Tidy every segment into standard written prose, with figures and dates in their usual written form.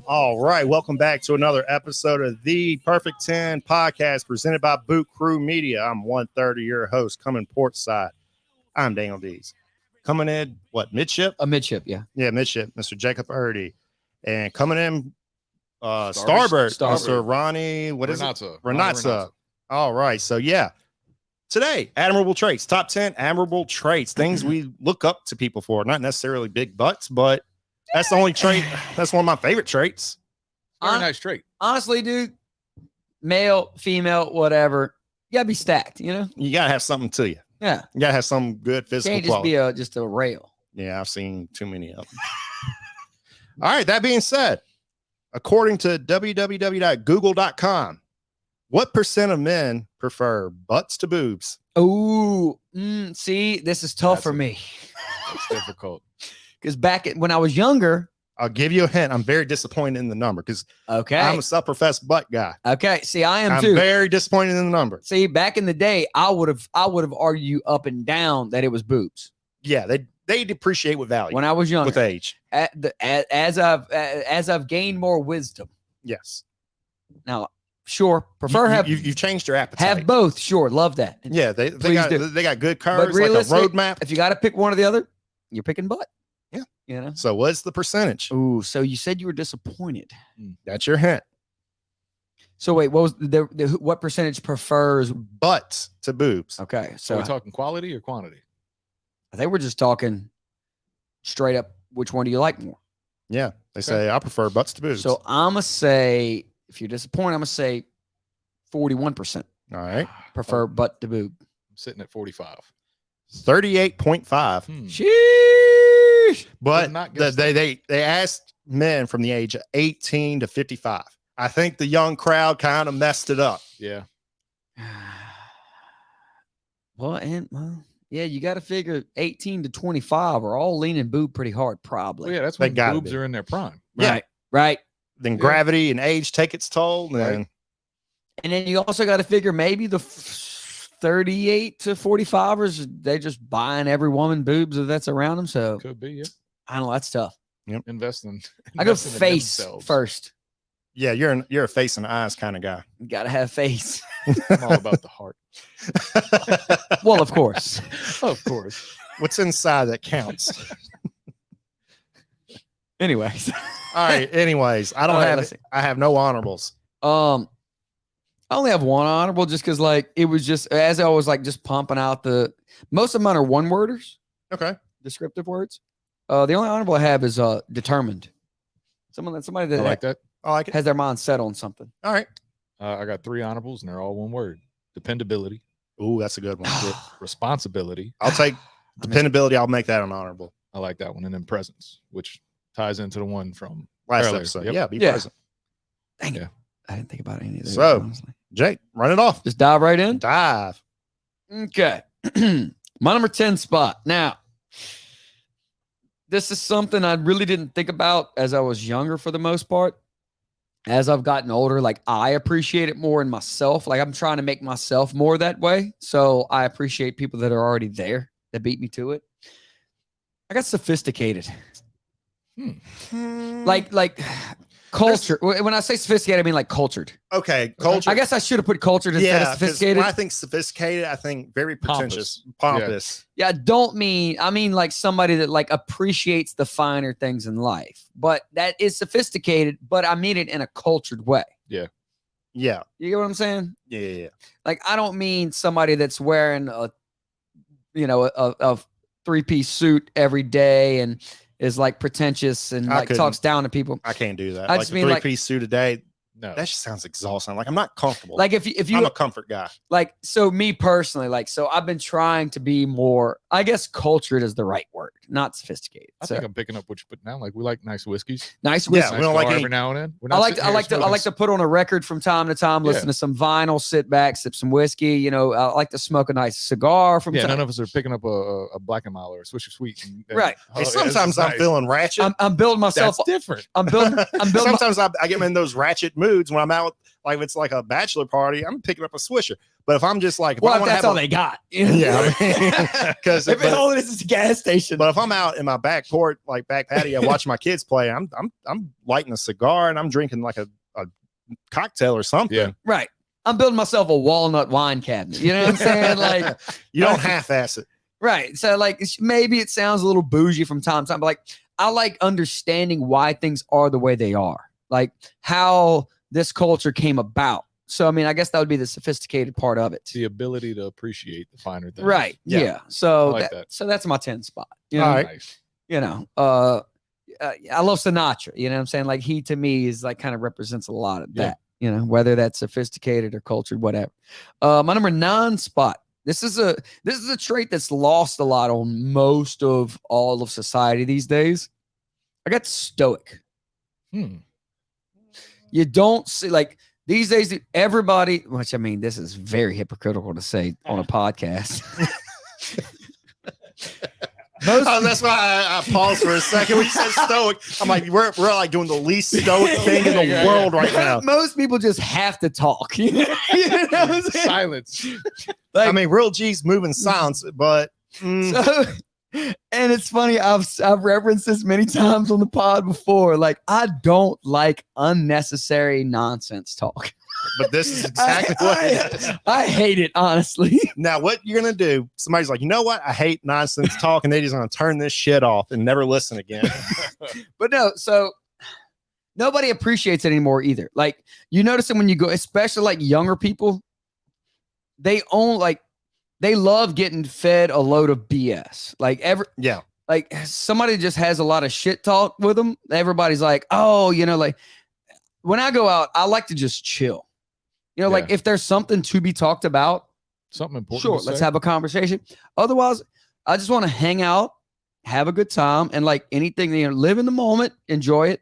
All right, welcome back to another episode of the Perfect 10 podcast presented by Boot Crew Media. I'm 1/3 of your host, coming port side. I'm Daniel Dees. Coming in, what, midship? A midship, yeah. Yeah, midship, Mr. Jacob Erdy. And coming in, starboard, Mr. Ronnie, what is it? Renata. All right, so yeah. Today, admirable traits, top 10 admirable traits, things we look up to people for, not necessarily big butts, but that's the only trait. That's one of my favorite traits. Very nice trait. Honestly, dude, male, female, whatever, you gotta be stacked, you know? You gotta have something to you. Yeah. You gotta have some good physical Can't just quality. be just a rail. Yeah, I've seen too many of them. All right, that being said, according to www.google.com, what percent of men prefer butts to boobs? Oh, see, this is tough for me. It's difficult. Because when I was younger. I'll give you a hint. I'm very disappointed in the number because okay, I'm a self-professed butt guy. Okay, see, I am I'm too. Very disappointed in the number. See, back in the day, I would have argued up and down that it was boobs. Yeah, they depreciate with value when I was younger. With age, as I've gained more wisdom. Yes. Now, sure, prefer you've changed your appetite. Have both, sure, love that. Yeah, they got good curves, like a roadmap. If you got to pick one or the other, you're picking butt. Yeah, you know. So what's the percentage? Ooh, so you said you were disappointed. That's your hint. So wait, what was what percentage prefers butts to boobs? Okay, so are we talking quality or quantity? I think we're just talking straight up. Which one do you like more? Yeah, they say I prefer butts to boobs. So I'm gonna say, if you're disappointed, I'm gonna say 41%. All right, prefer butt to boob. I'm sitting at 45. 38.5. Sheesh. But they asked men from the age of 18 to 55. I think the young crowd kind of messed it up. Yeah. Well, yeah, you got to figure 18 to 25 are all leaning boob pretty hard, probably. Well, yeah, that's when boobs are in their prime. Right. Then gravity and age take its toll. And then you also got to figure maybe the 38 to 45ers, they just buying every woman boobs that's around them. So could be, yeah. I don't know. That's tough. Yep. I go face first. Yeah, you're a face and eyes kind of guy. You gotta have face. I'm all about the heart. Well, of course. Of course. What's inside that counts. Anyways. All right. Anyways, I have no honorables. I only have one honorable just because, like, it was just as I was like just pumping out most of mine are one worders. Okay. Descriptive words. The only honorable I have is somebody that I like that. I like it. Has their mind set on something. All right. I got 3 honorables and they're all one word. Dependability. Ooh, that's a good one. Responsibility. I'll take dependability. I'll make that an honorable. I like that one. And then presence, which ties into the one from last earlier. episode. Yep. Yeah, be present. Dang it. I didn't think about any of this. So, honestly. Jake, run it off. Just dive right in. Dive. Okay. My number 10 spot. Now, this is something I really didn't think about as I was younger for the most part. As I've gotten older, like, I appreciate it more in myself. Like, I'm trying to make myself more that way. So I appreciate people that are already there that beat me to it. I got sophisticated. Like culture. When I say sophisticated, I mean like cultured. Okay, culture. I guess I should have put cultured instead of sophisticated. When I think sophisticated, I think very pretentious, pompous. Yeah, I mean like somebody that like appreciates the finer things in life. But that is sophisticated, but I mean it in a cultured way. Yeah. Yeah. You get what I'm saying? Yeah. Like, I don't mean somebody that's wearing a 3-piece suit every day and is like pretentious and like talks down to people. I can't do that. I like just a mean 3-piece suit a day. No, that just sounds exhausting. Like, I'm not comfortable. Like if you I'm a comfort guy. Like, so me personally, like, so I've been trying to be more, I guess cultured is the right word, not sophisticated. I think I'm picking up what you put down. Like, we like nice whiskeys. Nice whiskey. Yeah, we don't like every now and then. I like to put on a record from time to time, listen to some vinyl, sit back, sip some whiskey. You know, I like to smoke a nice cigar from time. None of us are picking up a Black and Mild or a Swisher Sweet. Right. Hey, sometimes I'm feeling ratchet. I'm building myself. That's different. I'm building. Sometimes I get in those ratchet moods when I'm out. Like, if it's like a bachelor party, I'm picking up a Swisher. But if I'm just like, if well, if that's all they got, yeah, because if all it is a gas station. But if I'm out in my back porch, like back patio, watching my kids play, I'm lighting a cigar and I'm drinking like a cocktail or something. Yeah. Right. I'm building myself a walnut wine cabinet. You know what I'm saying? Like, you don't half-ass it. Right. So like maybe it sounds a little bougie from time to time, but like I like understanding why things are the way they are, like how this culture came about. So, I mean, I guess that would be the sophisticated part of it. The ability to appreciate the finer things. Right. Yeah. So, like that. So that's my 10 spot. You know? All right. Nice. You know, I love Sinatra. You know what I'm saying? Like he to me is like kind of represents a lot of that, you know, whether that's sophisticated or cultured, whatever. My number 9 spot. This is a trait that's lost a lot on most of all of society these days. I got stoic. You don't see like these days, everybody, which I mean, this is very hypocritical to say on a podcast. That's why I paused for a second. We said stoic. I'm like, we're like doing the least stoic thing in the world right now. Most people just have to talk. You know what I'm saying? Silence. Like, I mean, real G's moving silence, but so, and it's funny. I've referenced this many times on the pod before. Like, I don't like unnecessary nonsense talk. But this is exactly what it is. I hate it, honestly. Now, what you're going to do, somebody's like, you know what? I hate nonsense talk, and they're just going to turn this shit off and never listen again. But no, so nobody appreciates it anymore either. Like, you notice it when you go, especially like younger people, they love getting fed a load of BS. Like somebody just has a lot of shit talk with them. Everybody's like, oh, you know, like when I go out, I like to just chill. You know, like if there's something to be talked about, something important. Sure, let's have a conversation. Otherwise, I just want to hang out, have a good time, and like anything, you know, live in the moment, enjoy it.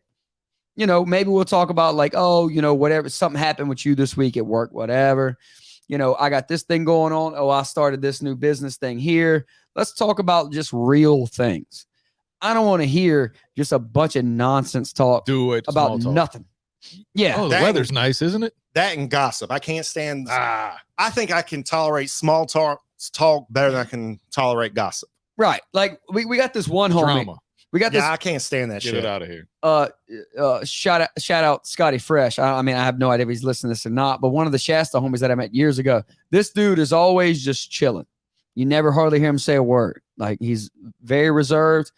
You know, maybe we'll talk about like, oh, you know, whatever, something happened with you this week at work, whatever. You know, I got this thing going on. Oh, I started this new business thing here. Let's talk about just real things. I don't want to hear just a bunch of nonsense talk about nothing. Yeah. Oh, the weather's nice, isn't it? That and gossip. I can't stand. I think I can tolerate small talk better than I can tolerate gossip. Right. Like we got this one homie. Drama. We got this. I can't stand that shit. Get it out of here. Shout out Scotty Fresh. I mean, I have no idea if he's listening to this or not, but one of the Shasta homies that I met years ago, this dude is always just chilling. You never hardly hear him say a word. Like he's very reserved.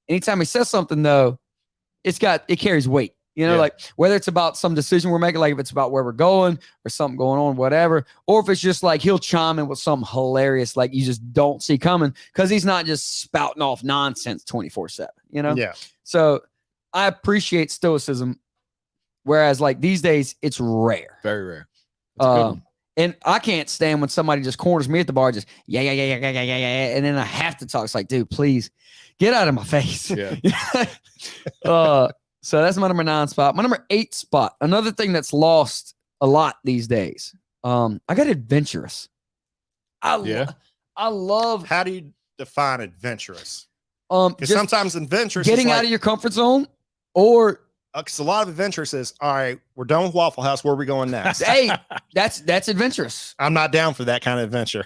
Anytime he says something though, it carries weight. You know, like whether it's about some decision we're making, like if it's about where we're going or something going on, whatever, or if it's just like he'll chime in with something hilarious, like you just don't see coming because he's not just spouting off nonsense 24/7, you know? Yeah. So I appreciate stoicism, whereas like these days it's rare. Very rare. That's a good one. And I can't stand when somebody just corners me at the bar, just yeah, and then I have to talk. It's like, dude, please get out of my face. Yeah. So that's my number 9 spot. My number 8 spot. Another thing that's lost a lot these days. I got adventurous. I love. How do you define adventurous? Because sometimes adventurous getting out of your comfort zone, or because a lot of adventurous is all right. We're done with Waffle House. Where are we going next? Hey, that's adventurous. I'm not down for that kind of adventure.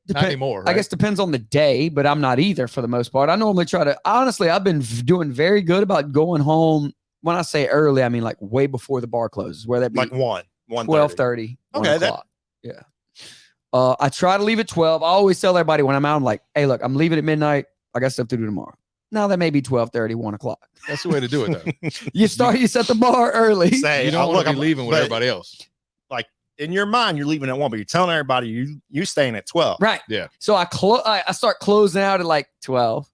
Not anymore. Right? I guess depends on the day, but I'm not either for the most part. I normally try to. Honestly, I've been doing very good about going home. When I say early, I mean like way before the bar closes. Where that be like 12:30. Okay, yeah. I try to leave at 12. I always tell everybody when I'm out, I'm like, hey, look, I'm leaving at midnight. I got stuff to do tomorrow. Now that may be 12:30, 1 o'clock. That's the way to do it, though. You set the bar early. You don't want to be leaving with everybody else. Like in your mind, you're leaving at 1, but you're telling everybody you staying at 12. Right. Yeah. So I start closing out at like 12.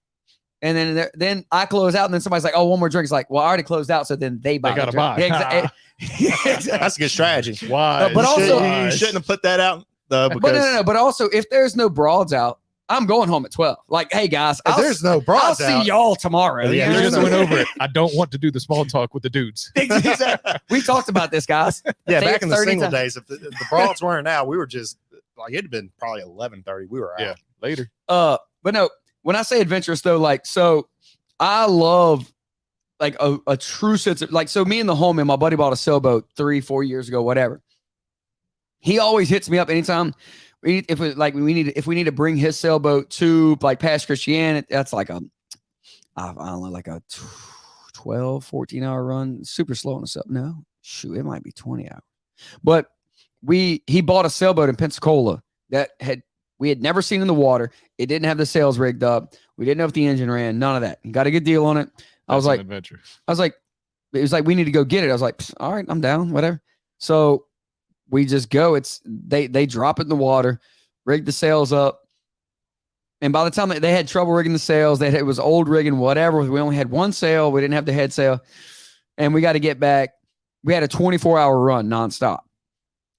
And then I close out, and then somebody's like, "Oh, one more drink." It's like, "Well, I already closed out." So then they buy. They gotta buy. Exactly. That's a good strategy. Why? But also, you shouldn't have put that out. Because but no. But also, if there's no broads out, I'm going home at 12. Like, hey guys, there's no broads I'll see y'all tomorrow. Yeah, we just went over it. I don't want to do the small talk with the dudes. Exactly. We talked about this, guys. Yeah, back in the single days, if the broads weren't out, we were just like it'd been probably 11:30. We were out. Yeah, later. But no, when I say adventurous though, like so. I love like a true sense of like, so me and the homie, my buddy bought a sailboat 3-4 years ago, whatever. He always hits me up anytime. If we need to bring his sailboat to like past Christian, that's like I don't know, like a 12, 14-hour run. Super slowing us up. No, shoot, it might be 20 hours. But he bought a sailboat in Pensacola that we had never seen in the water. It didn't have the sails rigged up. We didn't know if the engine ran. None of that. He got a good deal on it. I was like, it was like, we need to go get it. I was like, all right, I'm down, whatever. So we just go. They drop it in the water, rig the sails up. And by the time they had trouble rigging the sails, it was old rigging, whatever. We only had one sail. We didn't have the head sail. And we got to get back. We had a 24-hour run nonstop.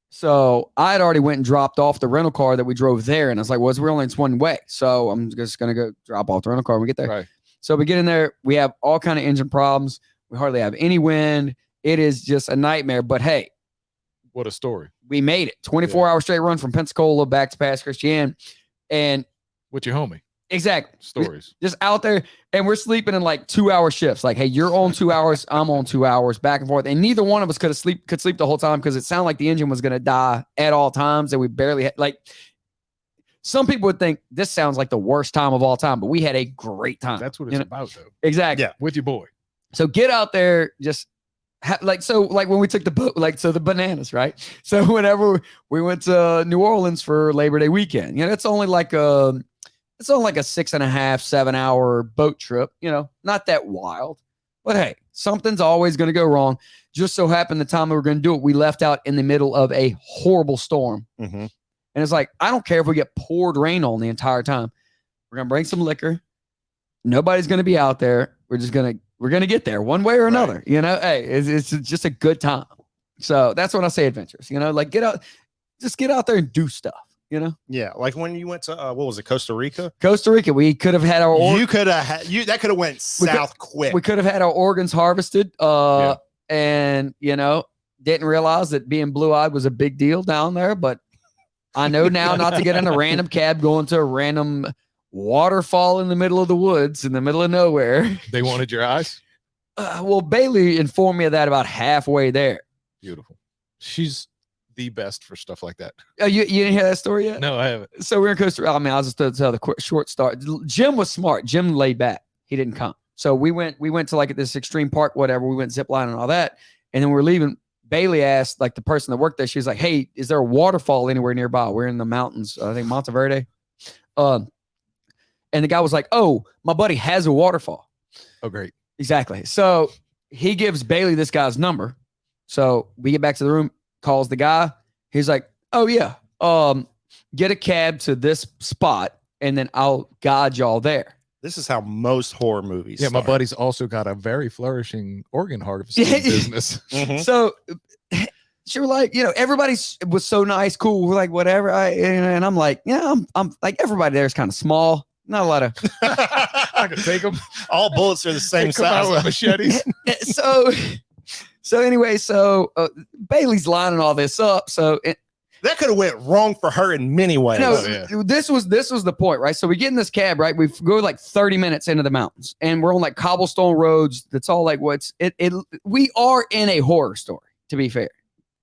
So I had already went and dropped off the rental car that we drove there. And I was like, we're only it's one way. So I'm just going to go drop off the rental car when we get there. Right. So we get in there. We have all kind of engine problems. We hardly have any wind. It is just a nightmare. But hey, what a story. We made it. 24-hour straight run from Pensacola back to Pass Christian. And with your homie. Exactly. Stories. Just out there. And we're sleeping in like 2-hour shifts. Like, hey, you're on 2 hours. I'm on 2 hours, back and forth. And neither one of us could sleep the whole time because it sounded like the engine was going to die at all times. And we barely had, like, some people would think this sounds like the worst time of all time, but we had a great time. That's what it's about, though. Exactly. Yeah. With your boy. So get out there, just like when we took the boat, the bananas, right? So whenever we went to New Orleans for Labor Day weekend, it's only like a 6.5, 7 hour boat trip, not that wild, but hey, something's always going to go wrong. Just so happened the time we were going to do it, we left out in the middle of a horrible storm. Mm-hmm. And it's like, I don't care if we get poured rain on the entire time. We're going to bring some liquor. Nobody's going to be out there. We're going to get there one way or another, right. Hey, it's just a good time. So that's when I say adventures, like get out there and do stuff, Yeah. Like when you went to, what was it? Costa Rica, we could have had our, that could have went south quick. We could have had our organs harvested, and, didn't realize that being blue-eyed was a big deal down there, but I know now not to get in a random cab going to a random waterfall in the middle of the woods in the middle of nowhere. They wanted your eyes? Well, Bailey informed me of that about halfway there. Beautiful. She's the best for stuff like that. You didn't hear that story yet? No, I haven't. So we're in Costa Rica. I mean, I'll just tell the quick short start. Jim was smart. Jim laid back. He didn't come. So we went to like this extreme park, whatever. We went ziplining and all that. And then we're leaving. Bailey asked like the person that worked there, she's like, hey, is there a waterfall anywhere nearby? We're in the mountains. I think Monteverde. And the guy was like, oh, my buddy has a waterfall. Oh, great. Exactly. So he gives Bailey this guy's number. So we get back to the room, calls the guy. He's like, oh, yeah, get a cab to this spot, and then I'll guide y'all there. This is how most horror movies start. My buddy's also got a very flourishing organ harvesting business. Mm-hmm. So she was like, everybody was so nice, cool. We're like, whatever. And I'm like, yeah, I'm like, everybody there is kind of small. Not a lot of. I can take them. All bullets are the same size. With machetes. So anyway, Bailey's lining all this up. So that could have went wrong for her in many ways. This was the point, right? So we get in this cab, right? We go like 30 minutes into the mountains, and we're on like cobblestone roads. That's all like we are in a horror story, to be fair.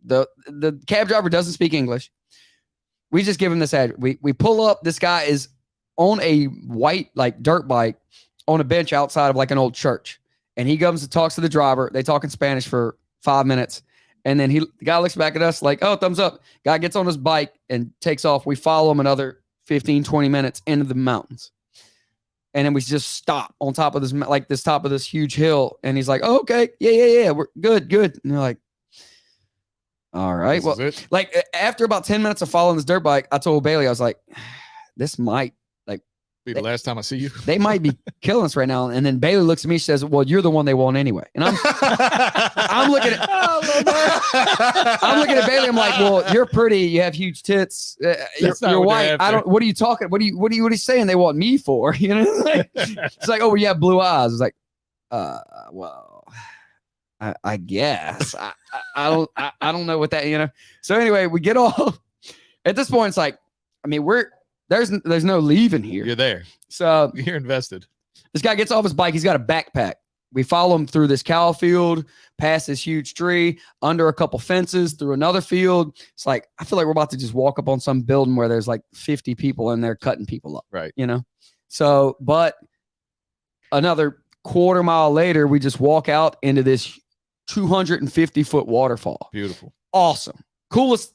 The cab driver doesn't speak English. We just give him this ad. We pull up. This guy is on a white like dirt bike on a bench outside of like an old church. And he comes and talks to the driver. They talk in Spanish for 5 minutes. And then the guy looks back at us like, oh, thumbs up. Guy gets on his bike and takes off. We follow him another 15, 20 minutes into the mountains. And then we just stop on top of this top of this huge hill. And he's like, oh, okay. Yeah. We're good. And they're like, all right. Well, like after about 10 minutes of following this dirt bike, I told Bailey, I was like, this might be the last time I see you. They might be killing us right now. And then Bailey looks at me, she says, well, you're the one they want anyway. And I'm looking at Bailey. I'm like, well, you're pretty. You have huge tits. You're white. What are you talking? What are you saying they want me for? It's like, oh, well, you have blue eyes. It's like, well, I guess I don't know what that, So anyway, we get off at this point. It's like, I mean, there's no leaving here. You're there. So you're invested. This guy gets off his bike. He's got a backpack. we follow him through this cow field, past this huge tree, under a couple fences, through another field. It's like, I feel like we're about to just walk up on some building where there's like 50 people in there cutting people up. Right. You know? So, but another quarter mile later, we just walk out into this 250-foot waterfall. Beautiful. Awesome. Coolest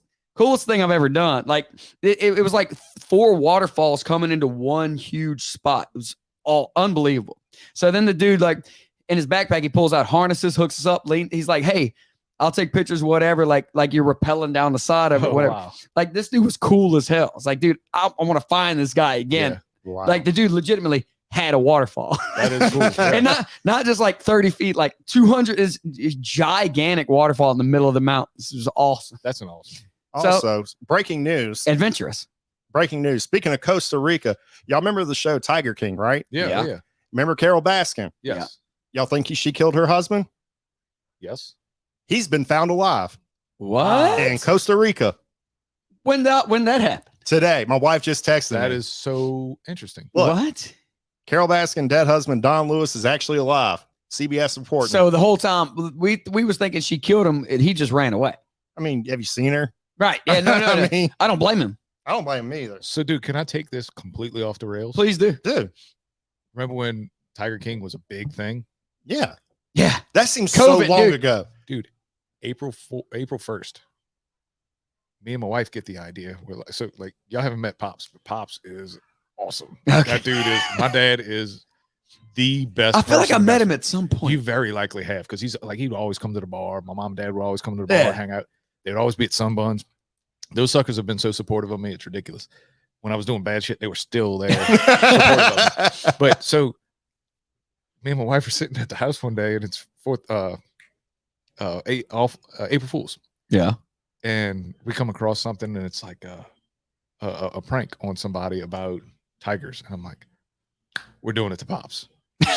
thing I've ever done. Like it was like 4 waterfalls coming into one huge spot. It was all unbelievable. So then the dude, like in his backpack, he pulls out harnesses, hooks us up. He's like, hey, I'll take pictures, whatever. Like you're rappelling down the side of it, whatever. Wow. Like this dude was cool as hell. It's like, dude, I want to find this guy again. Yeah. Wow. Like the dude legitimately had a waterfall. That is cool. And not just like 30 feet, like 200 is gigantic waterfall in the middle of the mountains. It was awesome. That's an awesome. Also, breaking news. Adventurous. Breaking news. Speaking of Costa Rica, y'all remember the show Tiger King, right? Yeah. Remember Carol Baskin? Yes. Y'all think she killed her husband? Yes. He's been found alive. What? In Costa Rica. When that happened? Today. My wife just texted me. That is so interesting. Look, what? Carol Baskin, dead husband Don Lewis is actually alive. CBS reporting. So the whole time we was thinking she killed him and he just ran away. I mean, have you seen her? Right. Yeah, no. I mean, I don't blame him. I don't blame him either. So, dude, can I take this completely off the rails? Please do. Dude. Remember when Tiger King was a big thing? Yeah. Yeah. That seems COVID, so long ago. Dude, April 1st. Me and my wife get the idea. We're like, y'all haven't met Pops, but Pops is awesome. Okay. That dude is, my dad is the best. I feel like I met him at some point. You very likely have, because he's like, he would always come to the bar. My mom and dad would always come to the bar, hang out. They'd always be at Sunbuns. Those suckers have been so supportive of me. It's ridiculous. When I was doing bad shit, they were still there. But so me and my wife are sitting at the house one day, and it's April Fool's. Yeah. And we come across something, and it's like a prank on somebody about tigers. And I'm like, we're doing it to Pops.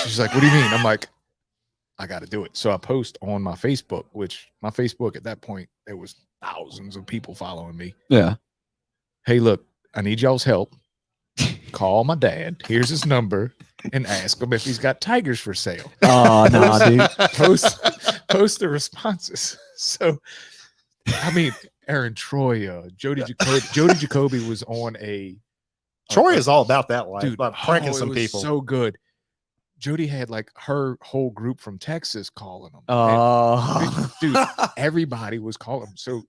She's like, what do you mean? I'm like, I got to do it. So I post on my Facebook, which my Facebook at that point, there was thousands of people following me. Yeah. Hey, look, I need y'all's help. Call my dad. Here's his number, and ask him if he's got tigers for sale. Oh, no, dude. Post the responses. So, I mean, Aaron Troy, Jody Jacoby was on a. Troy is all about that life, dude, about pranking some people. So good. Jody had like her whole group from Texas calling them. Oh, dude, everybody was calling him. So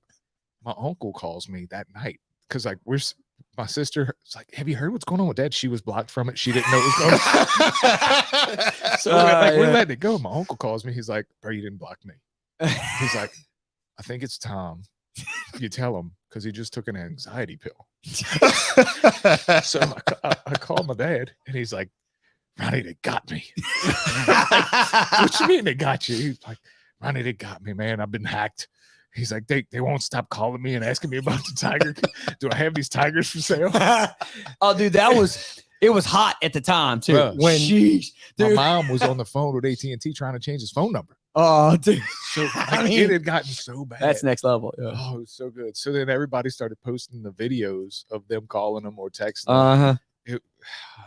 my uncle calls me that night because like my sister was like, have you heard what's going on with Dad? She was blocked from it. She didn't know what was going on. So we're letting it go. My uncle calls me. He's like, bro, you didn't block me. He's like, I think it's time you tell him, because he just took an anxiety pill. So I called my dad, and he's like, Ronnie, they got me. Like, what you mean they got you? He's like, Ronnie, they got me, man. I've been hacked. He's like, they won't stop calling me and asking me about the tiger. Do I have these tigers for sale? Oh, dude, it was hot at the time too. Bro, dude. My mom was on the phone with AT&T trying to change his phone number. Oh, dude. So it had gotten so bad. That's next level. Yeah. Oh, it was so good. So then everybody started posting the videos of them calling them or texting them. It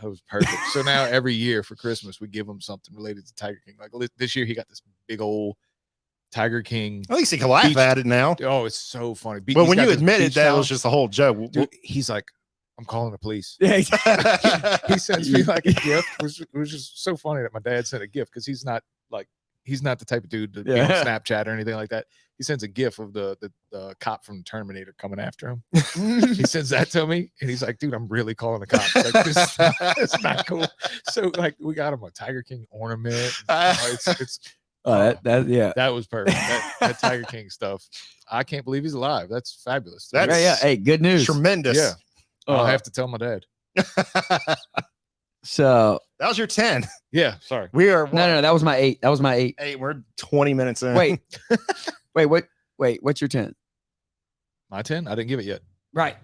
was perfect. So now every year for Christmas, we give him something related to Tiger King. Like this year, he got this big old Tiger King. At least he can laugh at it now. Oh, it's so funny. But when you admitted that it was just a whole joke, dude, he's like, I'm calling the police. Yeah, he sends me like a gift, which was just so funny that my dad sent a gift, because he's not the type of dude to be on Snapchat or anything like that. He sends a gif of the cop from Terminator coming after him. He sends that to me, and he's like, dude, I'm really calling the cops. Like, it's not cool. So like, we got him a Tiger King ornament. That was perfect. That Tiger King stuff. I can't believe he's alive. That's fabulous. Hey, good news. Tremendous. Yeah. I'll have to tell my dad. So that was your 10. Yeah, sorry. We are no, that was my 8. That was my 8. 8. We're 20 minutes in. Wait, what's your 10? My 10? I didn't give it yet. Right.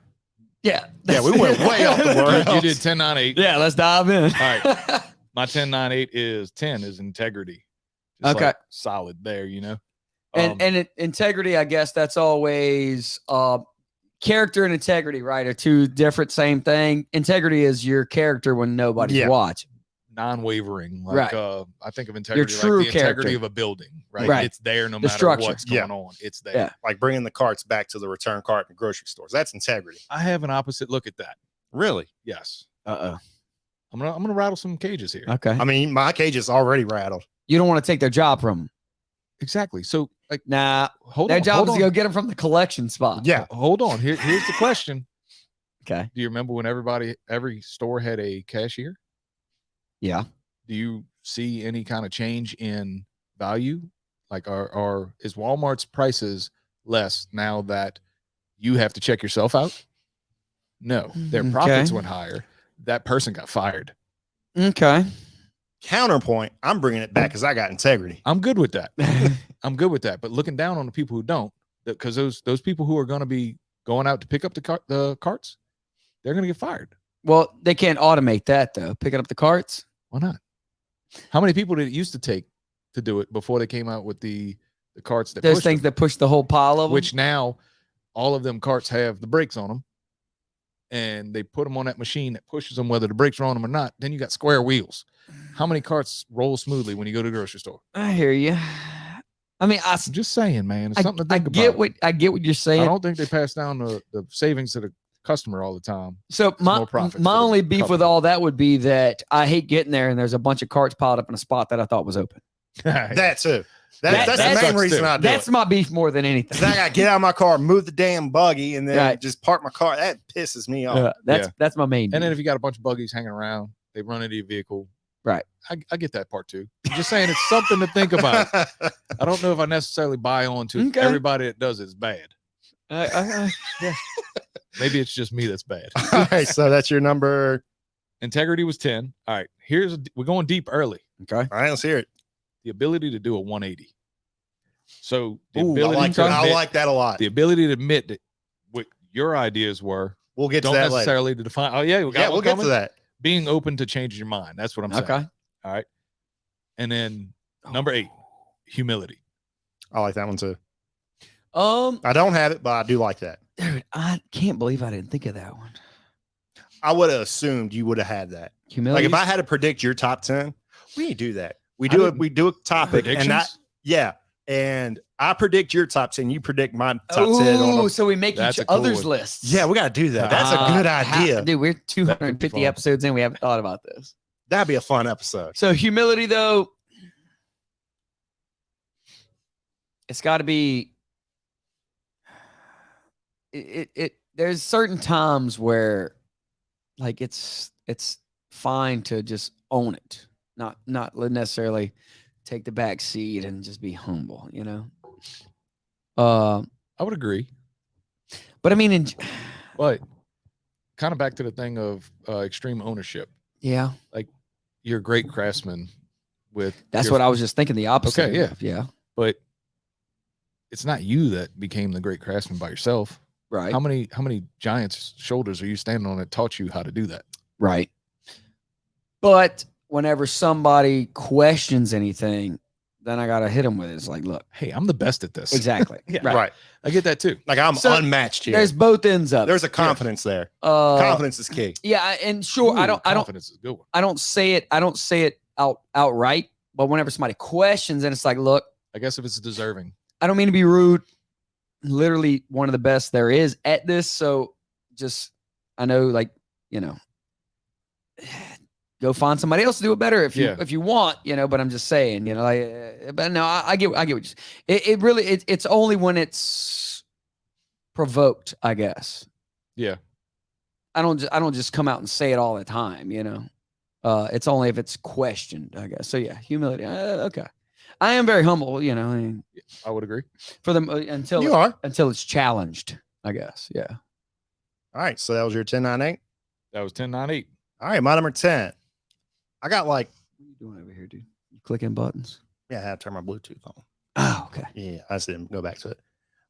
Yeah. Yeah, we went way off the word. You did 10, 9, 8. Yeah, let's dive in. All right. My 10, 9, 8 is 10 is integrity. Just okay. Like solid there, you know. And integrity, I guess that's always character and integrity, right? Are two different same thing. Integrity is your character when nobody's watching. non-wavering. Right. I think of integrity true like the integrity character. of a building, right? Right. It's there no The matter structure. what's going on. It's there. Yeah. Like bringing the carts back to the return cart in grocery stores. That's integrity. I have an opposite look at that. Really? Yes. I'm gonna rattle some cages here. Okay. I mean, my cage is already rattled. You don't want to take their job from them. Exactly. So, like, Nah. hold their on. job is to go get them from the collection spot. Yeah. Hold on. Here's the question. Okay. Do you remember when every store had a cashier? Yeah. Do you see any kind of change in value? Like, is Walmart's prices less now that you have to check yourself out? No, their profits went higher. That person got fired. Okay. Counterpoint, I'm bringing it back because I got integrity. I'm good with that. I'm good with that. But looking down on the people who don't, because those people who are going to be going out to pick up the carts, they're going to get fired. Well, they can't automate that though. Picking up the carts. Why not? How many people did it used to take to do it before they came out with the carts that Those things that push the whole pile of them? Which now all of them carts have the brakes on them, and they put them on that machine that pushes them whether the brakes are on them or not. Then you got square wheels. How many carts roll smoothly when you go to the grocery store? I hear you. I mean, I'm just saying, man. It's something to think about. I get what you're saying. I don't think they pass down the savings to the customer all the time. So my only beef with all that would be that I hate getting there and there's a bunch of carts piled up in a spot that I thought was open. That too. That's the main reason I do That's my beef more than anything. I gotta get out of my car, move the damn buggy, and then just park my car. That pisses me off. That's my main beef. And then if you got a bunch of buggies hanging around, they run into your vehicle. Right. I get that part too. I'm just saying it's something to think about. I don't know if I necessarily buy on to everybody that does it is bad. Yeah. Maybe it's just me that's bad. All right, so that's your number. Integrity was 10. All right, we're going deep early. Okay. All right, let's hear it. The ability to do a 180. So I like that a lot. The ability to admit that what your ideas were. We'll get to that don't necessarily to define. Oh yeah, we'll get to that. Being open to changing your mind. That's what I'm saying. Okay. All right. And then number 8, humility. I like that one too. I don't have it, but I do like that. Dude, I can't believe I didn't think of that one. I would have assumed you would have had that. Humility. Like if I had to predict your top 10, we ain't do that. We do a topic and I predict your top 10. You predict my top 10. Oh, so we make each other's lists. Yeah, we got to do that. That's a good idea. Dude, we're 250 episodes in. We haven't thought about this. That'd be a fun episode. So humility, though, it's got to be. There's certain times where, like, it's fine to just own it, not necessarily take the back seat and just be humble, you know. I would agree, but I mean, but kind of back to the thing of extreme ownership. Yeah, like you're a great craftsman. That's what I was just thinking. The opposite. Okay, yeah. But it's not you that became the great craftsman by yourself. Right. How many giants' shoulders are you standing on that taught you how to do that? Right. But whenever somebody questions anything, then I gotta hit them with it. It's like, look, hey, I'm the best at this. Exactly. Right. I get that too. Like I'm unmatched here. There's both ends of it. There's a confidence there. Confidence is key. Yeah, and sure, confidence is a good one. I don't say it outright, but whenever somebody questions, and it's like, look, I guess if it's deserving. I don't mean to be rude. Literally one of the best there is at this. So just, I know, like, you know, go find somebody else to do it better if you want, you know, but I'm just saying, you know, like, but no, I get what you're saying. It really, it's only when it's provoked, I guess. Yeah. I don't just come out and say it all the time, you know. It's only if it's questioned, I guess. So yeah, humility. Okay. I am very humble, you know. I would agree. For them until it's challenged, I guess. Yeah. All right. So that was your 10-9-8. That was 10-9-8. All right, my number 10. I got like. What are you doing over here, dude? You clicking buttons? Yeah, I had to turn my Bluetooth on. Oh, okay. Yeah, I just didn't go back to it.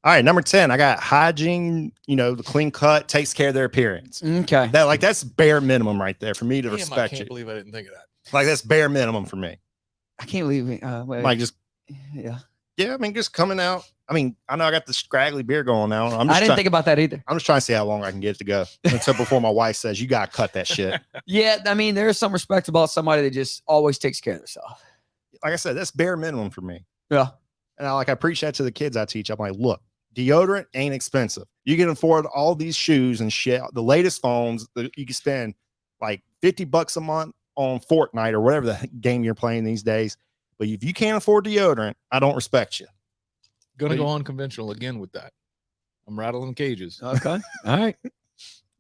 All right, number 10. I got hygiene. You know, the clean cut takes care of their appearance. Okay. That's bare minimum right there for me to respect I can't believe I didn't think of that. Like that's bare minimum for me. I can't believe like just yeah. I mean, just coming out. I mean, I know I got the scraggly beard going now. I didn't think about that either. I'm just trying to see how long I can get it to go until before my wife says, you got to cut that shit. Yeah. I mean, there's some respect about somebody that just always takes care of themselves. Like I said, that's bare minimum for me. Yeah. And I preach that to the kids I teach. I'm like, look, deodorant ain't expensive. You can afford all these shoes and shit, the latest phones. You can spend like $50 a month on Fortnite or whatever the game you're playing these days. But if you can't afford deodorant, I don't respect you. Gonna go unconventional again with that. I'm rattling cages. Okay. All right.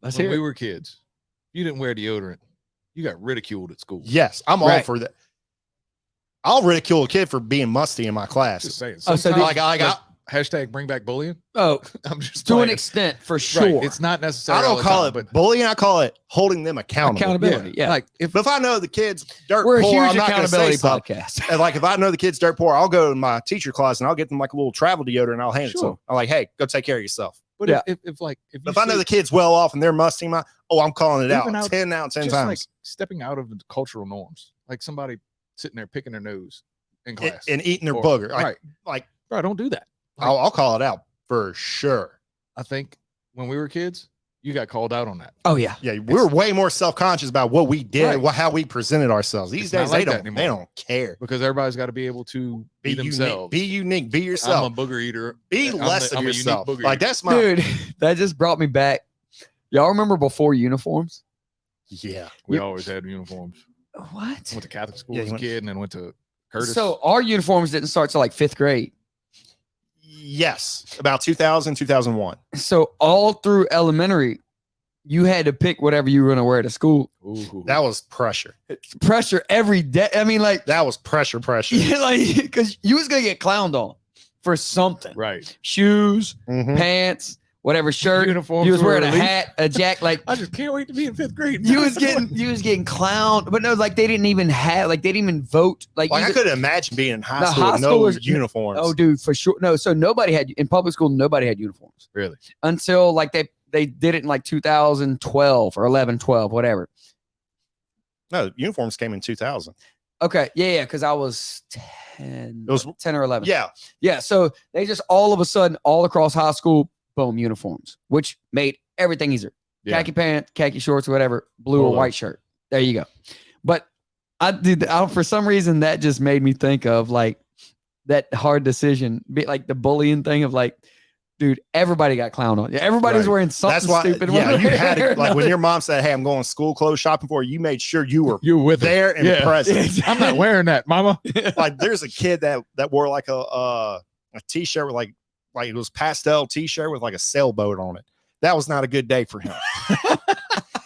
Let's When hear we it. were kids, you didn't wear deodorant. You got ridiculed at school. Yes, I'm all for that. I'll ridicule a kid for being musty in my class. Just saying. Oh, so Hashtag bring back bullying. Oh, I'm just to playing. an extent, for sure. Right. It's not necessary. I don't call it bullying. I call it holding them accountable. Accountability. Yeah. Like But if I know the kid's dirt We're a poor, huge I'm not going to say accountability something. podcast. And like if I know the kid's dirt poor, I'll go to my teacher class and I'll get them like a little travel deodorant and I'll hand it to them. I'm like, hey, go take care of yourself. But Yeah. if I know the kid's well off and they're musty, I'm calling it out Even out- 10 out 10 just times. like stepping out of the cultural norms, like somebody sitting there picking their nose in class And eating their Or- booger. right? Bro, don't do that. I'll call it out for sure. I think when we were kids, you got called out on that. Oh, yeah. Yeah, we were way more self-conscious about what we did, Right. how we presented ourselves. These It's not days, like they that don't anymore. care. Because everybody's got to be able to be themselves. Be unique. Be yourself. I'm a booger eater. Be less of I'm a unique yourself. booger Like eater. that's my Dude, that just brought me back. Y'all remember before uniforms? yeah. We always had uniforms. What? I went to Catholic school Yeah, as you a went- kid and then went to Curtis. So our uniforms didn't start till like 5th grade. Yes, about 2000, 2001. So all through elementary, you had to pick whatever you were going to wear to school. Ooh. That was pressure. It's pressure every day. I mean, like, That was pressure. yeah, like, because you was going to get clowned on for something. right. Shoes, Mhm. pants, whatever shirt. Uniforms You was were wearing a elite. hat, a jack, like I just can't wait to be in 5th grade. you was getting clowned. But no, like they didn't even have, like they didn't even vote. Like Like you I could- couldn't imagine being in high The school high with no schoolers- uniforms. Oh, dude, for sure. No, so nobody had in public school. Nobody had uniforms Really? until like they did it in like 2012 or 11, 12, whatever. No, uniforms came in 2000. Okay, yeah, because I was 10, It was 10 or 11. yeah. Yeah, so they just all of a sudden, all across high school, boom, uniforms, which made everything easier. Yeah. Khaki pants, khaki shorts, whatever, blue or Polo. white shirt. There you go. But for some reason, that just made me think of like that hard decision, like the bullying thing of like, dude, everybody got clowned on. Everybody was Right. wearing something That's why. stupid. Yeah, one you way had or to like when another. your mom said, "Hey, I'm going school clothes shopping for you." You made sure you were You're with it. there and Yeah. present. I'm not wearing that, mama. Like there's a kid that wore like a t-shirt with like it was pastel t-shirt with like a sailboat on it. That was not a good day for him.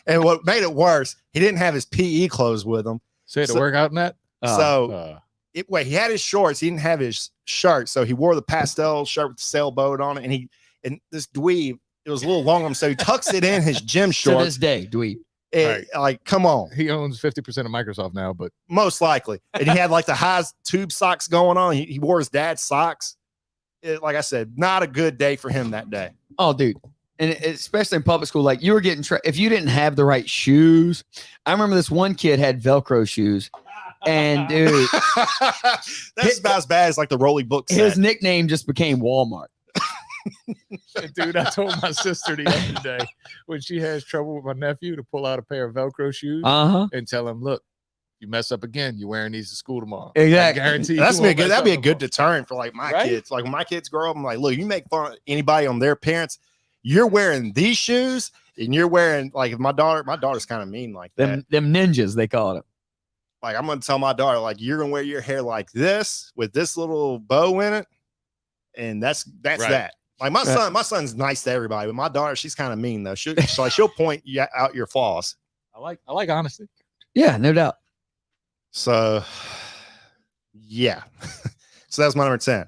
And what made it worse, he didn't have his PE clothes with him. Say to So- work out in that. So he had his shorts, he didn't have his shirt, so he wore the pastel shirt with the sailboat on it, and this dweeb, it was a little long on him, so he tucks it in his gym To shorts. this day, dweeb. And, like, come on, he owns 50% of Microsoft now, but most likely. And he had like the high tube socks going on. He wore his dad's socks. Like I said, not a good day for him that day. Oh, dude. And especially in public school, like you were getting, if you didn't have the right shoes. I remember this one kid had Velcro shoes. And dude, that's about as bad as like the Rolly book set. his nickname just became Walmart. dude, I told my sister the other day when she has trouble with my nephew to pull out a pair of Velcro shoes Uh-huh. and tell him, look, you mess up again, you're wearing these to school tomorrow. Exactly. I guarantee you That'd be a won't good. mess That'd up be a no good more. deterrent for like my Right? kids. Like when my kids grow up, I'm like, look, you make fun of anybody on their appearance. You're wearing these shoes, and you're wearing like if my daughter's kind of mean like that. Them ninjas, they call it. Like I'm gonna tell my daughter, like you're gonna wear your hair like this with this little bow in it, and that's Right. that. Like my son's nice to everybody, but my daughter, she's kind of mean though. She'll point you out your flaws. I like honesty. Yeah, no doubt. So yeah. So that's my number 10.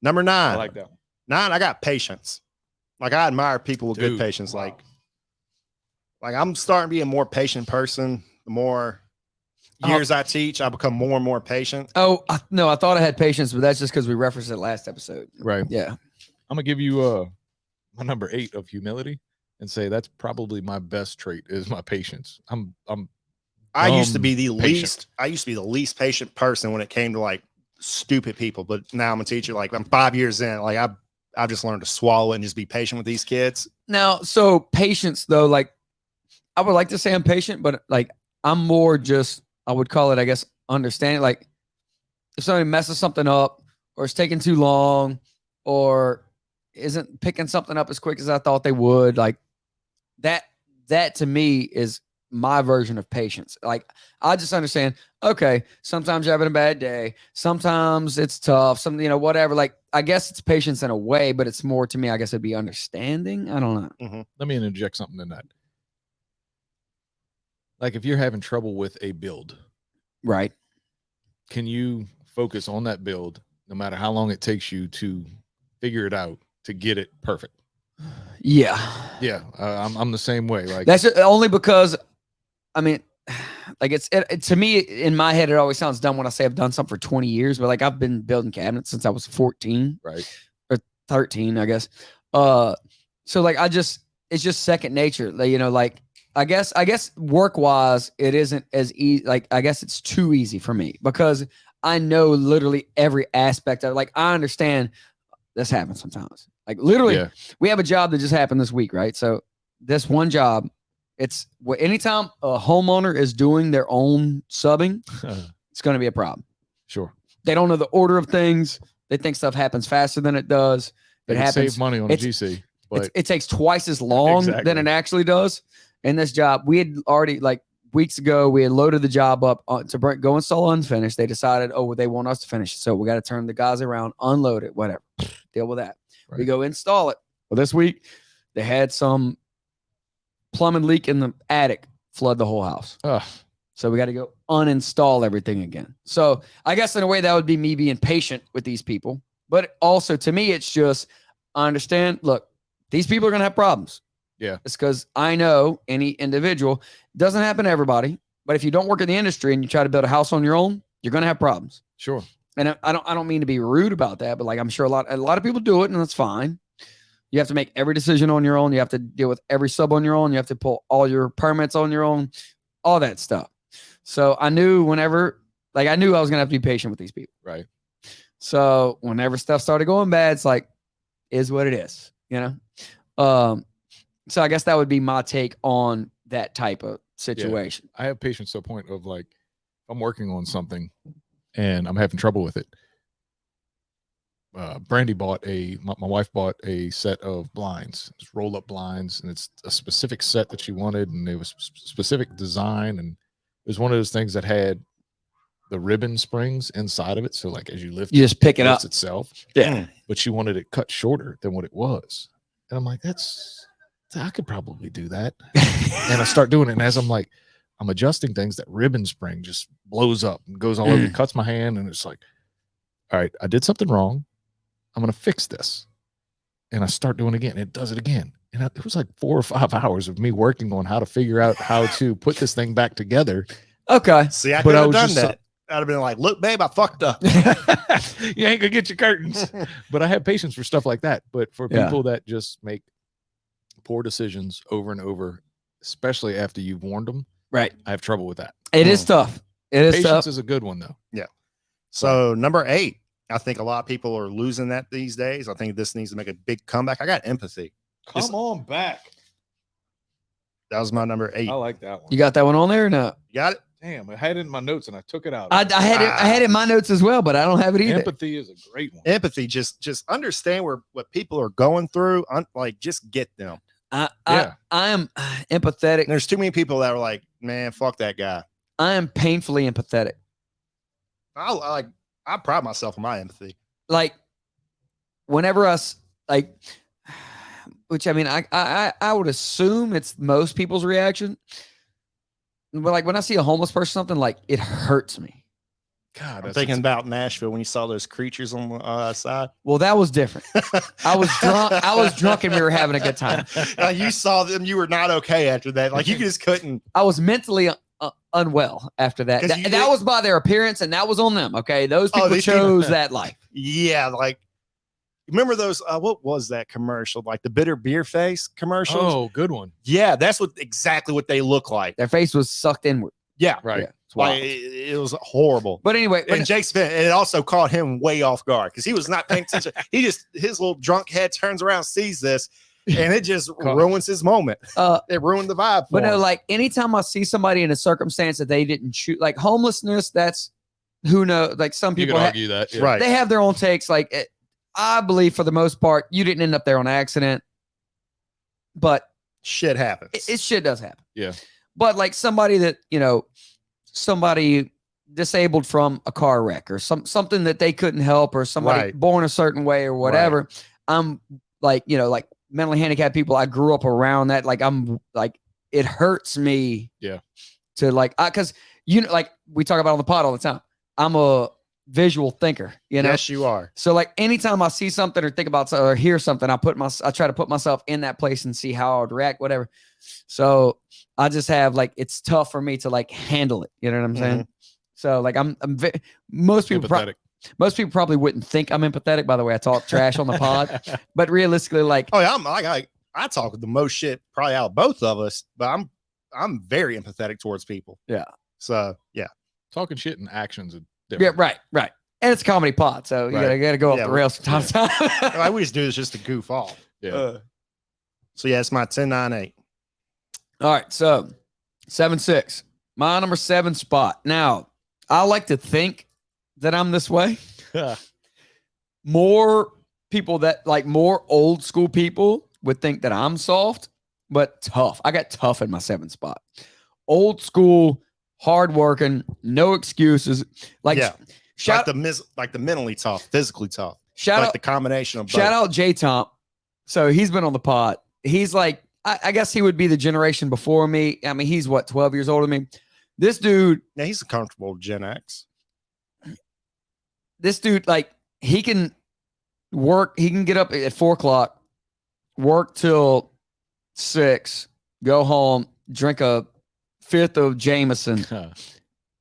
Number 9. I like that one. 9, I got patience. Like I admire people with good Dude, patience. wow. Like I'm starting to be a more patient person. The more years I teach, I become more and more patient. Oh, no, I thought I had patience, but that's just because we referenced it last episode. Right. Yeah. I'm gonna give you my number 8 of humility and say that's probably my best trait is my patience. I used to be the patient. least patient person when it came to like stupid people, but now I'm a teacher. Like I'm 5 years in, like I've just learned to swallow it and just be patient with these kids. Now, so patience though, like I would like to say I'm patient, but like I'm more just, I would call it, I guess, understanding. Like if somebody messes something up or it's taking too long or isn't picking something up as quick as I thought they would, like that to me is my version of patience. Like I just understand, okay, sometimes you're having a bad day, sometimes it's tough, something, whatever. Like I guess it's patience in a way, but it's more to me, I guess it'd be understanding. I don't know. Mm-hmm. Let me interject something in that. Like if you're having trouble with a build, right? Can you focus on that build no matter how long it takes you to figure it out to get it perfect? Yeah. I'm the same way. Like that's only because, I mean, like it to me in my head, it always sounds dumb when I say I've done something for 20 years, but like I've been building cabinets since I was 14, right? Or 13, I guess. So like it's just second nature. Like, like I guess work wise, it isn't as easy. Like I guess it's too easy for me because I know literally every aspect of it. Like I understand this happens sometimes. Like literally, we have a job that just happened this week, right? So this one job, it's anytime a homeowner is doing their own subbing, it's going to be a problem. Sure. They don't know the order of things. They think stuff happens faster than it does. It happens. Save money on a GC, but it takes twice as long than it actually does. In this job, we had already like weeks ago, we had loaded the job up to go install unfinished. They decided, they want us to finish it. So we got to turn the guys around, unload it, whatever. Deal with that. Right. We go install it. Well, this week they had some plumbing leak in the attic, flood the whole house. So we got to go uninstall everything again. So I guess in a way that would be me being patient with these people. But also to me, it's just, I understand, look, these people are going to have problems. Yeah. It's because I know any individual, doesn't happen to everybody, but if you don't work in the industry and you try to build a house on your own, you're going to have problems. Sure. And I don't mean to be rude about that, but like I'm sure a lot of people do it, and that's fine. You have to make every decision on your own. You have to deal with every sub on your own. You have to pull all your permits on your own, all that stuff. So I knew I was gonna have to be patient with these people. Right. So whenever stuff started going bad, it's like, is what it is, So I guess that would be my take on that type of situation. Yeah. I have patience to a point of like, I'm working on something and I'm having trouble with it. Brandy my wife bought a set of blinds, just roll up blinds, and it's a specific set that she wanted, and it was specific design, and it was one of those things that had the ribbon springs inside of it. So like as you lift, you just pick it up itself. Yeah. But she wanted it cut shorter than what it was. And I'm like, I could probably do that. And I start doing it. And as I'm adjusting things, that ribbon spring just blows up and goes all over, cuts my hand. And it's like, all right, I did something wrong. I'm going to fix this. And I start doing it again. And it does it again. And it was like 4 or 5 hours of me working on how to figure out how to put this thing back together. Okay. See, I could have done that. I'd have been like, look, babe, I fucked up. You ain't gonna get your curtains. But I have patience for stuff like that. But for people that just make poor decisions over and over, especially after you've warned them, right? I have trouble with that. It is tough. Patience is a good one, though. Yeah. So number 8, I think a lot of people are losing that these days. I think this needs to make a big comeback. I got empathy. Come on back. That was my number 8. I like that one. You got that one on there or not? You got it? Damn, I had it in my notes and I took it out. I had it in my notes as well, but I don't have it either. Empathy is a great one. Empathy, just understand what people are going through. Like, just get them. I am empathetic. There's too many people that are like, man, fuck that guy. I am painfully empathetic. I pride myself on my empathy. Like, whenever which I mean, I would assume it's most people's reaction. But like when I see a homeless person, something like it hurts me. God, I'm thinking about Nashville when you saw those creatures on the side. Well, that was different. I was drunk. I was drunk, and we were having a good time. You saw them. You were not okay after that. Like you just couldn't. I was mentally unwell after that. That was by their appearance, and that was on them. Okay, those people chose that life. Yeah, like. Remember those? What was that commercial? Like the bitter beer face commercials? Oh, good one. Yeah, that's exactly what they look like. Their face was sucked inward. Yeah, right. Yeah. Like, it was horrible. But anyway, and Jake's and it also caught him way off guard because he was not paying attention. His little drunk head turns around, sees this, and it just ruins his moment. It ruined the vibe. But no, like anytime I see somebody in a circumstance that they didn't choose, like homelessness, that's who knows. Like some people argue that, right? They have their own takes. Like I believe for the most part, you didn't end up there on accident, but shit happens. Shit does happen. Yeah. But like somebody that somebody disabled from a car wreck or something that they couldn't help, or somebody born a certain way or whatever. Right. I'm like, like mentally handicapped people. I grew up around that. Like I'm like, it hurts me. Yeah. To like, cause like we talk about on the pod all the time. I'm a visual thinker, Yes, you are. So like anytime I see something or think about or hear something, I try to put myself in that place and see how I would react, whatever. So I just have like, it's tough for me to like handle it. You know what I'm saying? So like most people probably wouldn't think I'm empathetic by the way I talk trash on the pod, but realistically, like, oh yeah, I talk the most shit probably out of both of us, but I'm very empathetic towards people. Yeah. So yeah, talking shit and actions are different. Yeah, right. And it's a comedy pod, so you gotta go off the rails from time to time. We just do this just to goof off. Yeah. So yeah, it's my 10-9-8. All right, so 7-6, my number 7 spot. Now, I like to think that I'm this way. More people that like more old school people would think that I'm soft, but tough. I got tough in my 7 spot. Old school, hardworking, no excuses. Like the mentally tough, physically tough. Shout out the combination of both. Shout out J Tom. So he's been on the pod. He's like, I guess he would be the generation before me. I mean, he's what, 12 years older than me. This dude. Yeah, he's a comfortable Gen X. This dude, like, he can work. He can get up at 4:00, work till 6, go home, drink a 5th of Jameson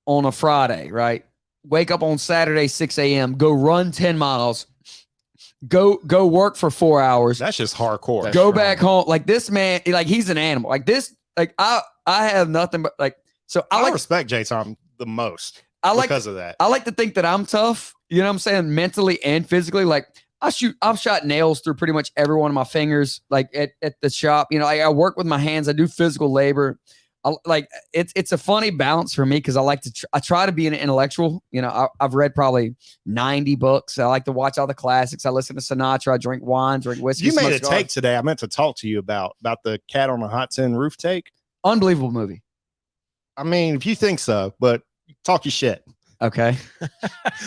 on a Friday, right? Wake up on Saturday, 6 a.m., go run 10 miles, go work for 4 hours. That's just hardcore. That's go back home. Like this man, like he's an animal. Like this, like I have nothing but like, so I respect J Tom the most because of that. I like to think that I'm tough, you know what I'm saying? Mentally and physically. Like I've shot nails through pretty much every one of my fingers, like at the shop, I work with my hands. I do physical labor. It's a funny balance for me because I like to I try to be an intellectual. I've read probably 90 books. I like to watch all the classics. I listen to Sinatra. I drink wine, drink whiskey. You made a take today. I meant to talk to you about the Cat on a Hot Tin Roof take. Unbelievable movie. I mean, if you think so, but talk your shit. Okay.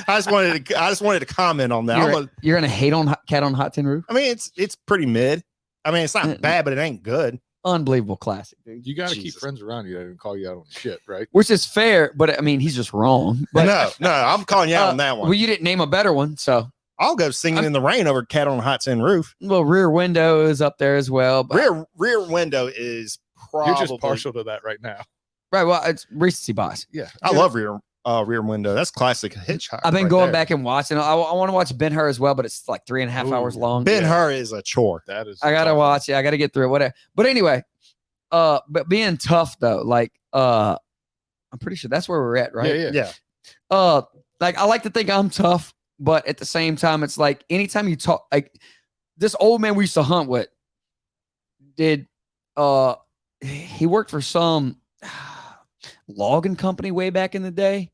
I just wanted to comment on that. You're gonna hate on Cat on a Hot Tin Roof? I mean, it's pretty mid. I mean, it's not bad, but it ain't good. Unbelievable classic, dude. You got to keep friends around you that don't call you out on shit, right? Which is fair, but I mean, he's just wrong. But no, I'm calling you out on that one. Well, you didn't name a better one, so I'll go Singing in the Rain over Cat on a Hot Tin Roof. Well, Rear Window is up there as well. But Rear Window is probably you're just partial to that right now, right? Well, it's recency bias. Yeah, I love Rear Window. That's classic Hitchhiker. I've been going back and watching. I want to watch Ben-Hur as well, but it's like 3.5 hours long. Ben-Hur is a chore. That is. I gotta watch it. I gotta get through it. Whatever. But anyway. But being tough though, like I'm pretty sure that's where we're at, right? Yeah. Like I like to think I'm tough, but at the same time, it's like anytime you talk, like this old man we used to hunt with he worked for some logging company way back in the day,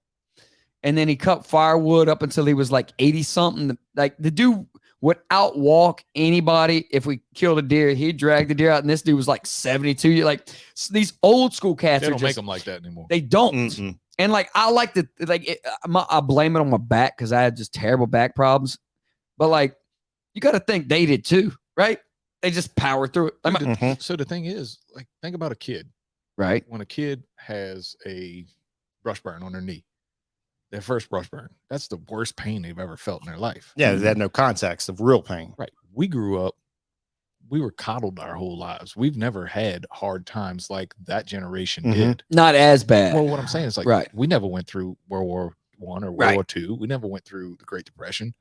and then he cut firewood up until he was like 80 something. Like the dude would outwalk anybody. If we killed a deer, he'd drag the deer out, and this dude was like 72. Like these old school cats, they don't make them like that anymore. They don't. Mm-mm. And like I like to I blame it on my back because I had just terrible back problems. But like you got to think they did too, right? They just power through it. So the thing is, like, think about a kid, right? When a kid has a brush burn on their knee. Their first brush burn. That's the worst pain they've ever felt in their life. Yeah, they had no context of real pain. Right. We grew up, we were coddled our whole lives. We've never had hard times like that generation did. Not as bad. Well, what I'm saying is like, we never went through World War I or World War II. We never went through the Great Depression.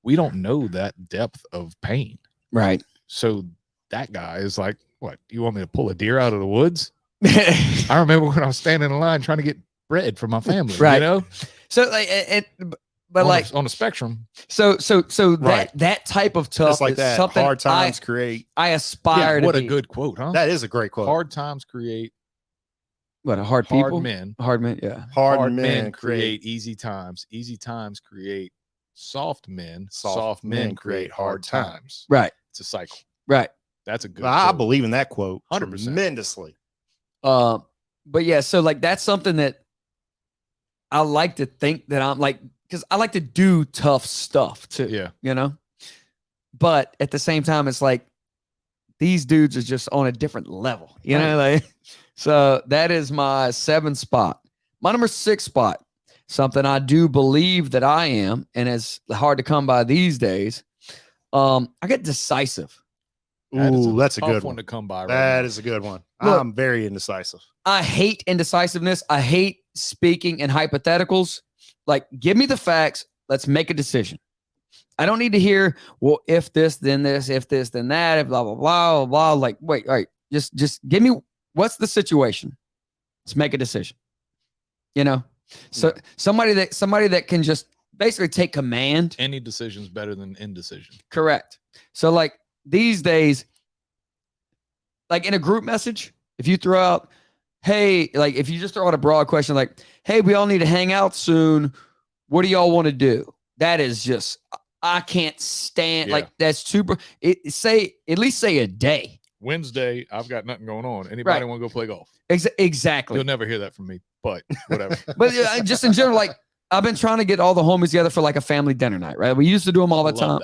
We don't know that depth of pain. Right. So that guy is like, what? You want me to pull a deer out of the woods? I remember when I was standing in line trying to get bread for my family. Right. You know. So like but on the spectrum. So Right. that type of tough Just like is that. something Hard times create. I aspire to What a be. good quote, huh? That is a great quote. Hard times create What a hard men. Hard men, yeah. Hard men create easy times. Easy times create soft men. Soft men create hard times. Right. It's a cycle. Right. That's a good I quote. believe in that quote 100%. tremendously. But yeah, so like that's something that I like to think that I'm like, because I like to do tough stuff too. Yeah. You know? But at the same time, it's like these dudes are just on a different level. You know, like so that is my 7 spot. My number 6 spot, something I do believe that I am, and it's hard to come by these days. I get decisive. Ooh, that's a good one one to come by. That is a good one. Look, I'm very indecisive. I hate indecisiveness. I hate speaking in hypotheticals. Like, give me the facts. Let's make a decision. I don't need to hear, well, if this, then this, if this, then that, if blah, blah, blah, blah. Like, wait, all right. Just give me what's the situation. Let's make a decision. You know? So somebody that can just basically take command. Any decision's better than indecision. Correct. So like these days, like in a group message, if you throw out, hey, like if you just throw out a broad question like, hey, we all need to hang out soon. What do y'all want to do? That is just, I can't stand, like that's too, at least say a day. Wednesday, I've got nothing going on. Anybody want to go play golf? Exactly. You'll never hear that from me, but whatever. But just in general, like I've been trying to get all the homies together for like a family dinner night, right? We used to do them all the time.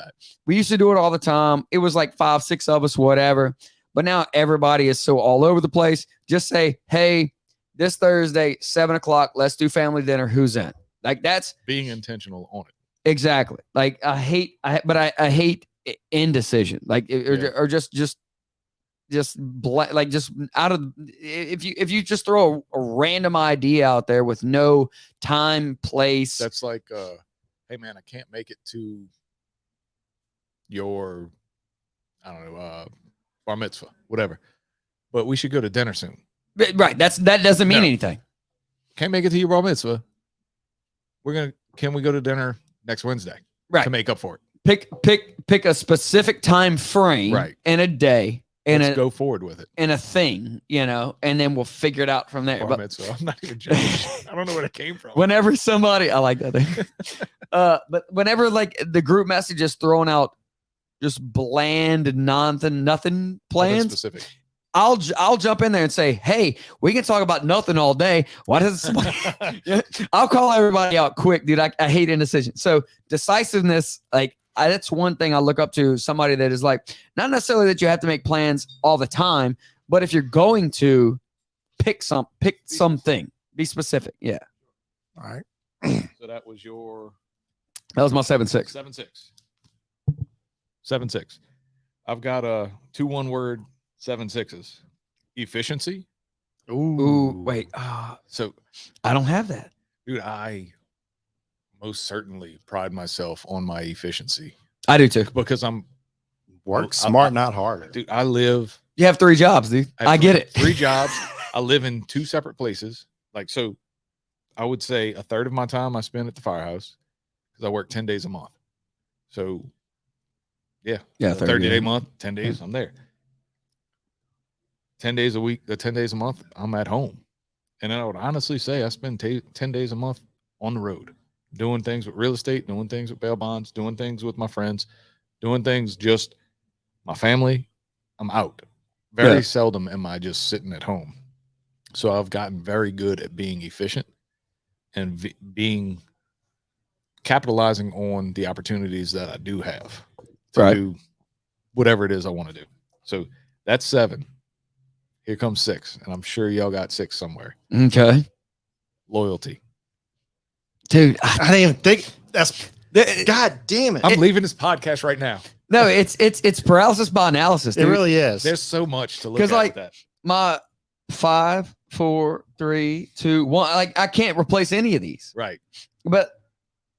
We used to do it all the time. It was like 5, 6 of us, whatever. But now everybody is so all over the place. Just say, hey, this Thursday, 7:00, let's do family dinner. Who's in? Like that's being intentional on it. Exactly. Like I hate indecision. Like or just out of if you just throw a random idea out there with no time, place. That's like, hey man, I can't make it to your, I don't know, bar mitzvah, whatever, but we should go to dinner soon. Right. That doesn't mean anything. Can't make it to your bar mitzvah. Can we go to dinner next Wednesday? Right. To make up for it. Pick a specific time frame. Right. In a day. And let's go forward with it. And a thing, you know, and then we'll figure it out from there. Bar mitzvah. I'm not even joking. I don't know where it came from. Whenever somebody, I like that thing. But whenever like the group message is throwing out just bland, nothing plans. Specific. I'll jump in there and say, hey, we can talk about nothing all day. Why does somebody I'll call everybody out quick, dude. I hate indecision. So decisiveness, like that's one thing I look up to, somebody that is like, not necessarily that you have to make plans all the time, but if you're going to pick something, be specific. Yeah. All right. So that was my 7-6. 7-6. 7-6. I've got a 2 one-word 7-6s. Efficiency. Ooh, wait. So I don't have that. Dude, I most certainly pride myself on my efficiency. I do too. Because work smart, not harder. Dude, I live. You have 3 jobs, dude. I get it. 3 jobs. I live in 2 separate places. Like, so I would say a third of my time I spend at the firehouse because I work 10 days a month. So yeah, 30-day month, 10 days, I'm there. 10 days a week, 10 days a month, I'm at home. And I would honestly say I spend 10 days a month on the road, doing things with real estate, doing things with bail bonds, doing things with my friends, doing things just my family. I'm out. Very seldom am I just sitting at home. So I've gotten very good at being efficient and capitalizing on the opportunities that I do have to do whatever it is I want to do. So that's 7. Here comes 6, and I'm sure y'all got 6 somewhere. Okay. Loyalty. Dude, I didn't even think that's God damn it. I'm leaving this podcast right now. No, it's paralysis by analysis, dude. It really is. There's so much to look at like that. My 5, 4, 3, 2, 1, like I can't replace any of these. Right. But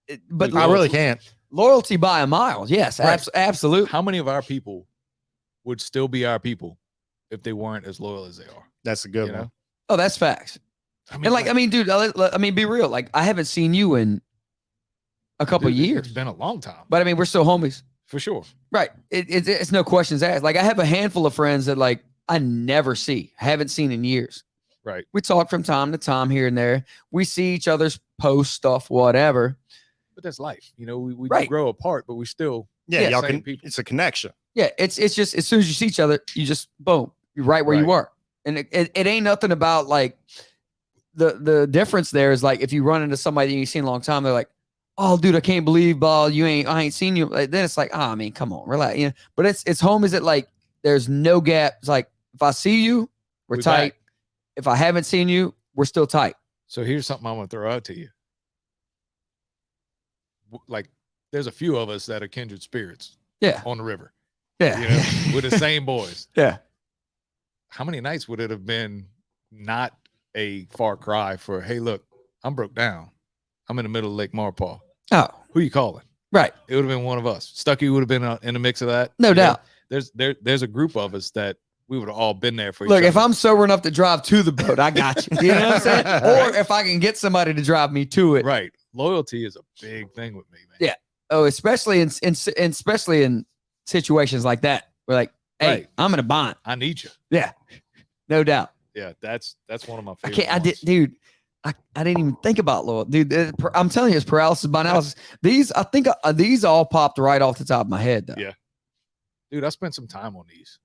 I really can't. Loyalty by a mile. Yes, absolutely. How many of our people would still be our people if they weren't as loyal as they are? That's a good one. Oh, that's facts. I mean, dude, I mean, be real. Like, I haven't seen you in a couple years. It's been a long time. But I mean, we're still homies. For sure. Right. It's no questions asked. Like, I have a handful of friends that, like, I never see, haven't seen in years. Right. We talk from time to time here and there. We see each other's post stuff, whatever. But that's life. You know, we Right. grow apart, but we still y'all can. It's a connection. Yeah, it's just as soon as you see each other, you just boom, you're right where you were. And it ain't nothing about like the difference there is like if you run into somebody that you've seen a long time, they're like, oh, dude, I can't believe I ain't seen you. Like, then it's like, I mean, come on, relax. You know, but it's homies that like there's no gap. It's like if I see you, we're tight. Back. If I haven't seen you, we're still tight. So here's something I want to throw out to you. Like, there's a few of us that are kindred spirits. Yeah. On the river. Yeah. You know, we're the same boys. Yeah. How many nights would it have been not a far cry for, hey, look, I'm broke down. I'm in the middle of Lake Marpaw. Oh. Who you calling? Right. It would have been one of us. Stucky would have been in the mix of that. No doubt. There's a group of us that we would have all been there for each other. Look, if I'm sober enough to drive to the boat, I got you. You know what I'm saying? Or if I can get somebody to drive me to it. Right. Loyalty is a big thing with me, man. Yeah. Oh, especially in situations like that. We're like, hey, I'm in a bind. I need you. Yeah. No doubt. Yeah, that's one of my favorite. I didn't even think about loyalty. Dude, I'm telling you, it's paralysis by analysis. These all popped right off the top of my head, though. Yeah. Dude, I spent some time on these.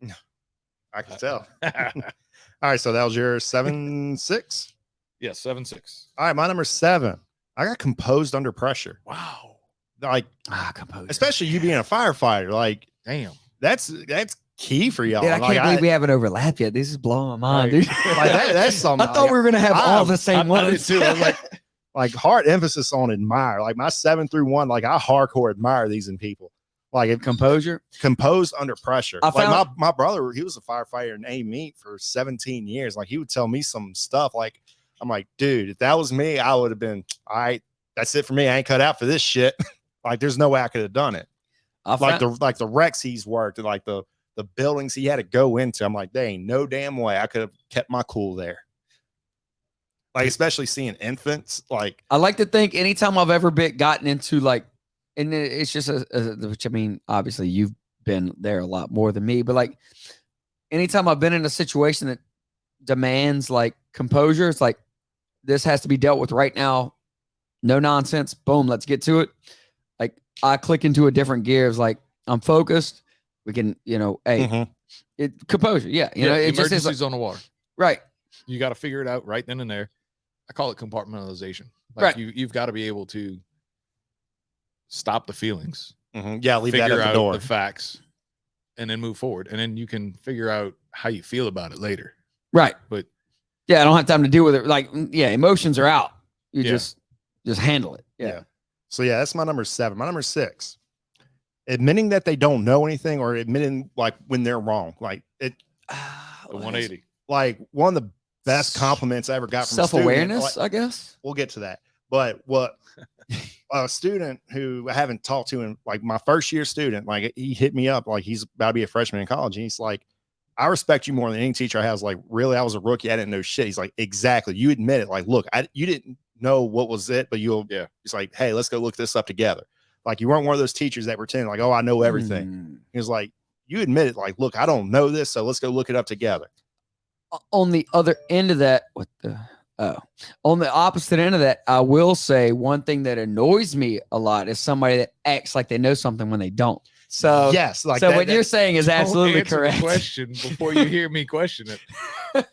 I can tell. All right, so that was your 7-6? Yeah, 7-6. All right, my number 7. I got composed under pressure. Wow. Like, composed. Especially you being a firefighter. Like, damn. That's key for y'all. Dude, I can't believe we haven't overlapped yet. This is blowing my mind, dude. Like that's something. I thought we were gonna have all the same ones too. I was like hard emphasis on admire. Like my 7 through 1, like I hardcore admire these in people. Like composed under pressure. Like my brother, he was a firefighter in A-Meat for 17 years. Like he would tell me some stuff. Like I'm like, dude, if that was me, I would have been, all right, that's it for me. I ain't cut out for this shit. Like there's no way I could have done it. Like the wrecks he's worked, like the buildings he had to go into. I'm like, there ain't no damn way I could have kept my cool there. Like especially seeing infants. Like I like to think anytime I've ever gotten into like. And it's just which I mean, obviously you've been there a lot more than me, but like anytime I've been in a situation that demands like composure, it's like this has to be dealt with right now. No nonsense. Boom. Let's get to it. Like I click into a different gear. It's like I'm focused. We can, hey, composure. Yeah. You know, it emergencies just is on the water. Right. You got to figure it out right then and there. I call it compartmentalization. Like you've got to be able to stop the feelings. Yeah, leave that at the door. The facts, and then move forward, and then you can figure out how you feel about it later. Right, but yeah, I don't have time to deal with it. Like, yeah, emotions are out. You just handle it. Yeah. So yeah, that's my number 7. My number 6, admitting that they don't know anything, or admitting like when they're wrong. Like it, the 180. Like one of the best compliments I ever got from self-awareness. I guess we'll get to that. But what a student who I haven't talked to in like my first year student, like he hit me up, like he's about to be a freshman in college. And he's like, I respect you more than any teacher I have. I was like, really? I was a rookie. I didn't know shit. He's like, exactly. You admit it. Like, look, you didn't know what was it, but it's like, hey, let's go look this up together. Like you weren't one of those teachers that pretend like, oh, I know everything. He was like, you admit it. Like, look, I don't know this. So let's go look it up together. On the other end of that, on the opposite end of that, I will say one thing that annoys me a lot is somebody that acts like they know something when they don't. So yes, like so what you're saying is absolutely correct. The question before you hear me question it.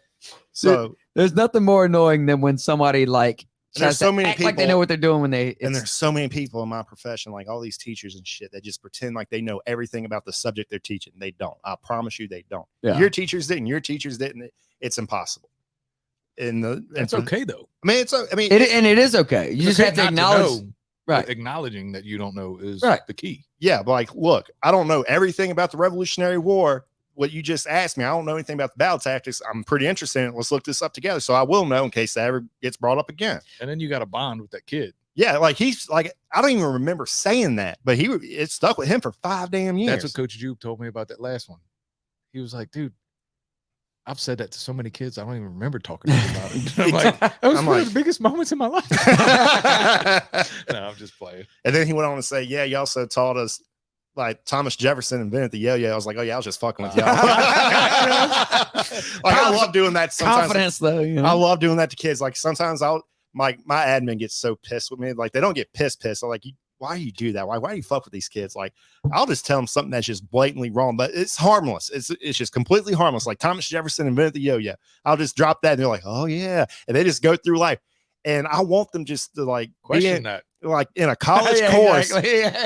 So there's nothing more annoying than when somebody like there's so many people like they know what they're doing when they. And there's so many people in my profession, like all these teachers and shit, that just pretend like they know everything about the subject they're teaching. They don't. I promise you, they don't. Yeah. Your teachers didn't. Your teachers didn't. It's impossible. It's okay though. I mean, it is okay. You just have to acknowledge, right? Acknowledging that you don't know is the key. Yeah, but like, look, I don't know everything about the Revolutionary War. What you just asked me, I don't know anything about the battle tactics. I'm pretty interested in it. Let's look this up together, so I will know in case that ever gets brought up again. And then you got to bond with that kid. Yeah, like he's like, I don't even remember saying that, but it stuck with him for 5 damn years. That's what Coach Jupe told me about that last one. He was like, dude, I've said that to so many kids. I don't even remember talking to them about it. I'm like, that was one of the biggest moments in my life. No, I'm just playing. And then he went on to say, yeah, you also taught us like Thomas Jefferson invented the yo-yo. I was like, oh yeah, I was just fucking with y'all. Like, I love doing that sometimes. Confidence though. You know? I love doing that to kids. Like sometimes my admin gets so pissed with me. Like they don't get pissed. I'm like, why do you do that? Why do you fuck with these kids? Like I'll just tell them something that's just blatantly wrong, but it's harmless. It's just completely harmless. Like Thomas Jefferson invented the yo-yo. I'll just drop that and they're like, oh yeah. And they just go through life. And I want them just to like question that. Like in a college course,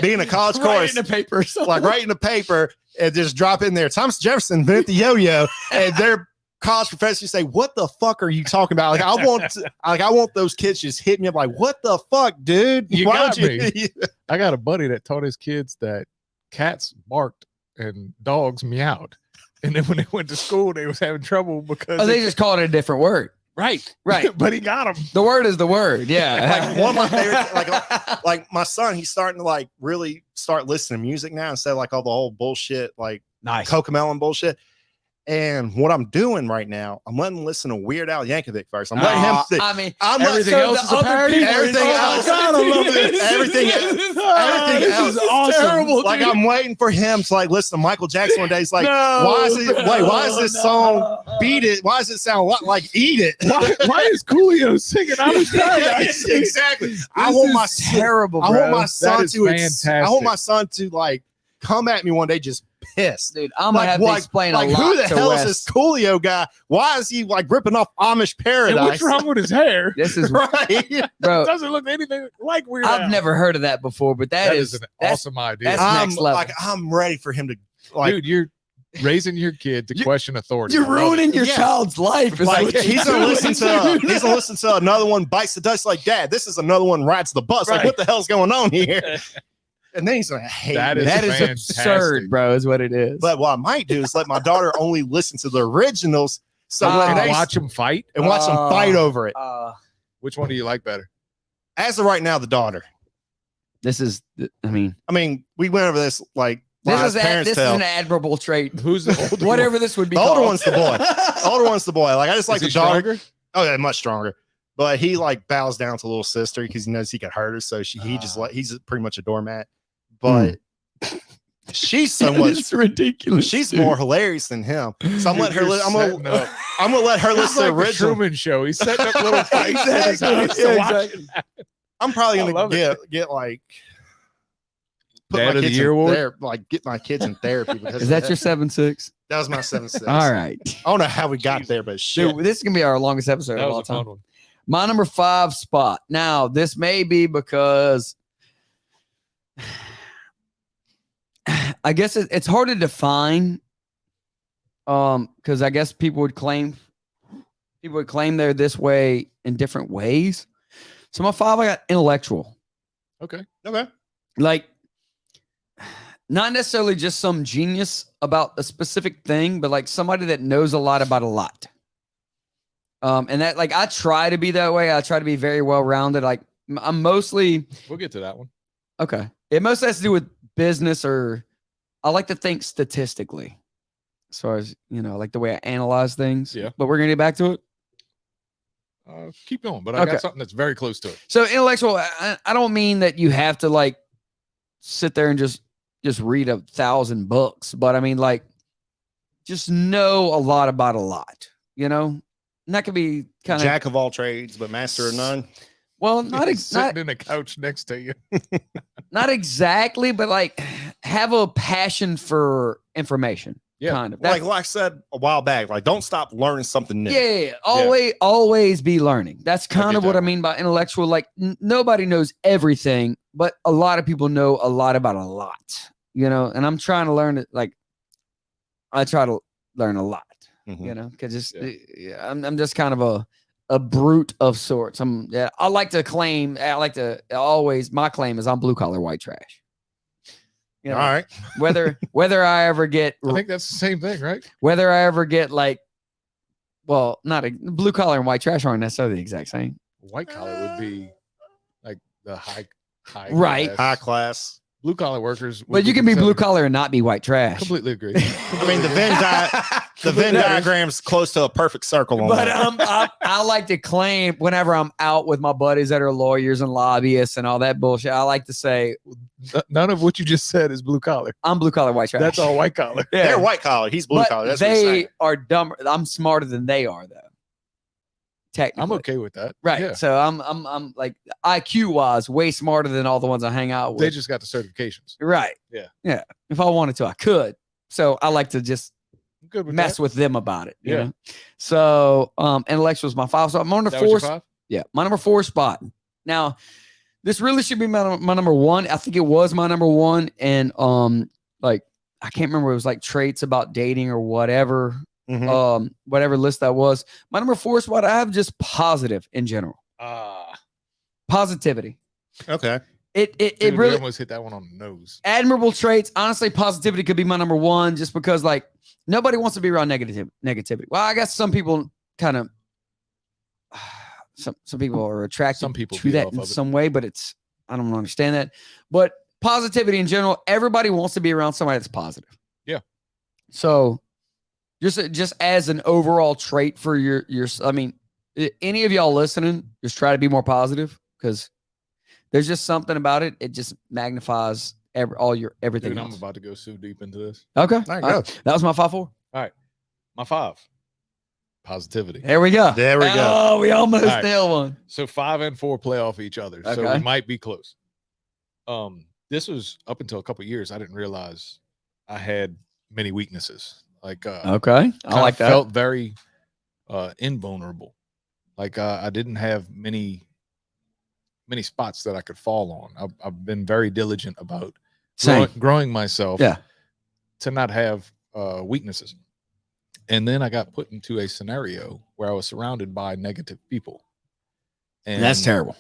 being a college course, in the paper, like writing a paper and just drop in there. Thomas Jefferson invented the yo-yo, and their college professors say, "What the fuck are you talking about?" Like I want those kids just hit me up like, "What the fuck, dude? You got me." I got a buddy that taught his kids that cats barked and dogs meowed, and then when they went to school, they was having trouble because they just called it a different word. Right. But he got him. The word is the word. Yeah. Like one of my favorite, like my son, he's starting to like really start listening to music now instead of like all the whole bullshit, like nice Cocomelon bullshit. And what I'm doing right now, I'm letting him listen to Weird Al Yankovic first. I'm letting him think. I mean, I'm everything else is a parody. Everything else. God, I love this. Everything else is awesome. Terrible, like I'm waiting for him to like listen to Michael Jackson one day. He's like, why is this song Beat It? Why does it sound a lot like Eat It? Why is Coolio singing? I was exactly. I want my terrible. I want my son to. Fantastic. I want my son to like come at me one day just pissed. Dude, I'm gonna have to explain a lot. Who the hell Wes. is this Coolio guy? Why is he like ripping off Amish Paradise? And what's wrong with his hair? This is right, bro. It doesn't look anything like Weird I've Al. never heard of that before, but that is an awesome idea. That's next level. Like I'm ready for him to like. Dude, you're raising your kid to question authority. You're ruining your child's life. Like he's gonna listen to another one bites the dust. Like, Dad, this is another one rides the bus. Like, what the hell's going on here? And then he's gonna hate that. me. That is absurd, bro. Is what it is. But what I might do is let my daughter only listen to the originals, so when they watch them fight and watch them fight over it. Which one do you like better? As of right now, the daughter. This is, I mean, we went over this like this is an admirable trait. Who's the older whatever this would be? The called. older one's the boy. The older one's the boy. Like I just like the daughter. Stronger? Oh yeah, much stronger. But he like bows down to little sister because he knows he could hurt her. So he just like he's pretty much a doormat. But she's so much it's ridiculous. She's more hilarious than him. So I'm letting her. I'm gonna let her listen to the like original. the Truman Show. He's setting up little fights. Exactly. I'm probably gonna get like put Dad my of the kids Year in award? therapy, like get my kids in therapy. Because Is that your 7-6? That was my 7-6. All right. I don't know how we got there, but shit. Dude, this is gonna be our longest episode That of all was a fun time. one. My number 5 spot. Now, this may be because I guess it's hard to define. Because I guess people would claim they're this way in different ways. So my 5, I got intellectual. Okay. Like, not necessarily just some genius about a specific thing, but like somebody that knows a lot about a lot. And that, like, I try to be that way. I try to be very well-rounded. Like, I'm mostly... We'll get to that one. Okay. It mostly has to do with business, or I like to think statistically as far as, like the way I analyze things. Yeah. But we're going to get back to it. Keep going, but I got something that's very close to it. So intellectual, I don't mean that you have to like sit there and just read 1,000 books, but I mean like just know a lot about a lot, And that could be kind of jack of all trades, but master of none. Well, not sitting in a couch next to you. Not exactly, but like have a passion for information. Yeah. Like I said a while back, like don't stop learning something new. Yeah. Always be learning. That's kind of what I mean by intellectual. Like nobody knows everything, but a lot of people know a lot about a lot, and I'm trying to learn it. Like I try to learn a lot, because I'm just kind of a brute of sorts. I like to always, my claim is I'm blue collar white trash. All right. whether I ever get, I think that's the same thing, right? Whether I ever get like, well, not a blue collar and white trash aren't necessarily the exact same. White collar would be like the high right, high class. Blue collar workers, but you can be blue collar and not be white trash. Completely agree. I mean, the The Venn diagram's close to a perfect circle on But that. I like to claim whenever I'm out with my buddies that are lawyers and lobbyists and all that bullshit, I like to say none of what you just said is blue collar. I'm blue collar, white trash. That's all white collar. Yeah. They're white collar. He's blue collar. That's what he's they saying. are dumber. I'm smarter than they are, though. Technically, I'm okay with that. right? Yeah. So I'm like IQ wise, way smarter than all the ones I hang out with. They just got the certifications. Right? Yeah. Yeah. If I wanted to, I could. So I like to just I'm good with mess that. with them about it. You Yeah. know? So intellectual is my 5. So I'm on the That was your 4. 5? Yeah, my number 4 spot. Now, this really should be my number 1. I think it was my number 1, and like I can't remember. It was like traits about dating or whatever. Whatever list that was. My number 4 spot, I have just positive in general. Positivity. Okay. It really almost hit that one on the nose. admirable traits. Honestly, positivity could be my number 1 just because like nobody wants to be around negativity. Well, I guess some people kind of some people are attracted Some people to feed that off in of it. some way, but I don't understand that. But positivity in general, everybody wants to be around somebody that's positive. Yeah. So just as an overall trait for your I mean, any of y'all listening, just try to be more positive because there's just something about it. It just magnifies everything. Dude, I'm else. about to go so deep into this. Okay. There you All go. right. That was my 5-4. My 5, positivity. There we go. There we go. Oh, we almost All right. nailed one. So 5 and 4 play off each other. So Okay. we might be close. This was up until a couple of years. I didn't realize I had many weaknesses. Like, Okay. I like that. Felt very invulnerable. Like I didn't have many spots that I could fall on. I've been very diligent about Same. growing myself. Yeah. To not have weaknesses. And then I got put into a scenario where I was surrounded by negative people. And That's terrible.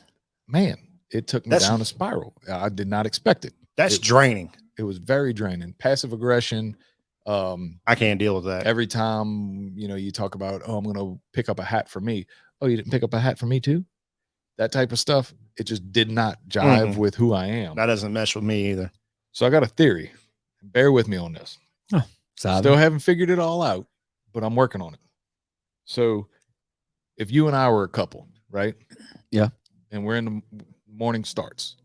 Man, it took me down a spiral. I did not expect it. That's draining. It was very draining. Passive aggression. I can't deal with that. Every time, you talk about, oh, I'm going to pick up a hat for me. Oh, you didn't pick up a hat for me too? That type of stuff. It just did not jive with who I am. That doesn't mesh with me either. So I got a theory. Bear with me on this. Still haven't figured it all out, but I'm working on it. So if you and I were a couple, right? Yeah. And we're in the morning starts.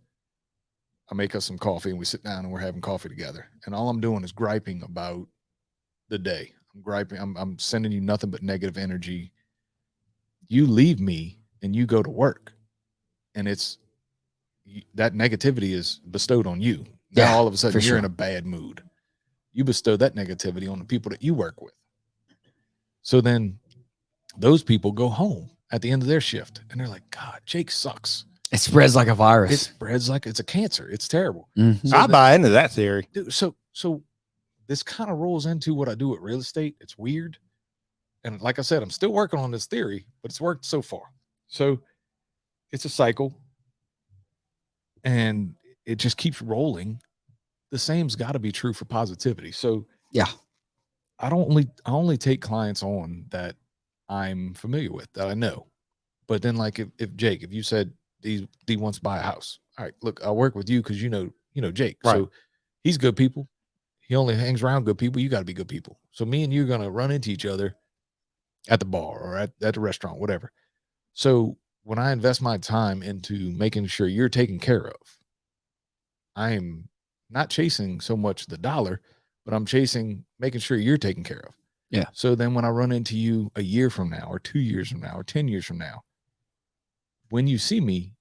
I make us some coffee and we sit down and we're having coffee together. And all I'm doing is griping about the day. I'm griping. I'm sending you nothing but negative energy. You leave me and you go to work. And that negativity is bestowed on you. Now all of a sudden you're in a bad mood. You bestow that negativity on the people that you work with. So then those people go home at the end of their shift and they're like, God, Jake sucks. It spreads like a virus. It spreads like it's a cancer. It's terrible. Mhm. I buy into that theory. Dude, so this kind of rolls into what I do with real estate. It's weird. And like I said, I'm still working on this theory, but it's worked so far. So it's a cycle and it just keeps rolling. The same's got to be true for positivity. So yeah, I only take clients on that I'm familiar with, that I know. But then like if Jake, if you said D wants to buy a house. All right, look, I'll work with you because you know Jake. Right. So he's good people. He only hangs around good people. You got to be good people. So me and you are going to run into each other at the bar or at the restaurant, whatever. So when I invest my time into making sure you're taken care of, I'm not chasing so much the dollar, but I'm chasing making sure you're taken care of. Yeah. So then when I run into you a year from now or 2 years from now or 10 years from now, when you see me,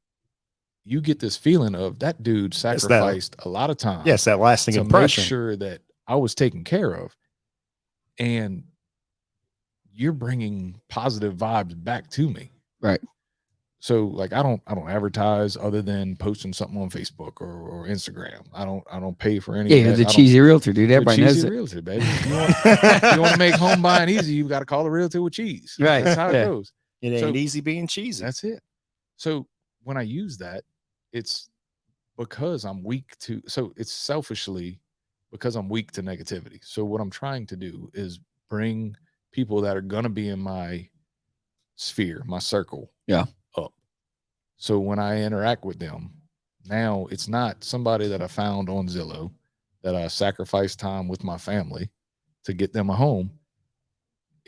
you get this feeling of that dude sacrificed a lot of time. Yes, that lasting to impression. make sure that I was taken care of. And you're bringing positive vibes back to me. Right. So like I don't advertise other than posting something on Facebook or Instagram. I don't pay for any. Yeah, you're the cheesy realtor, dude. Everybody knows it. Realtor, baby. You want to make home buying easy, you got to call a realtor with cheese. Right. That's how it goes. It ain't easy being cheesy. That's it. So when I use that, it's because I'm weak to. So it's selfishly because I'm weak to negativity. So what I'm trying to do is bring people that are gonna be in my sphere, my circle. Yeah. Up. So when I interact with them, now it's not somebody that I found on Zillow that I sacrificed time with my family to get them a home.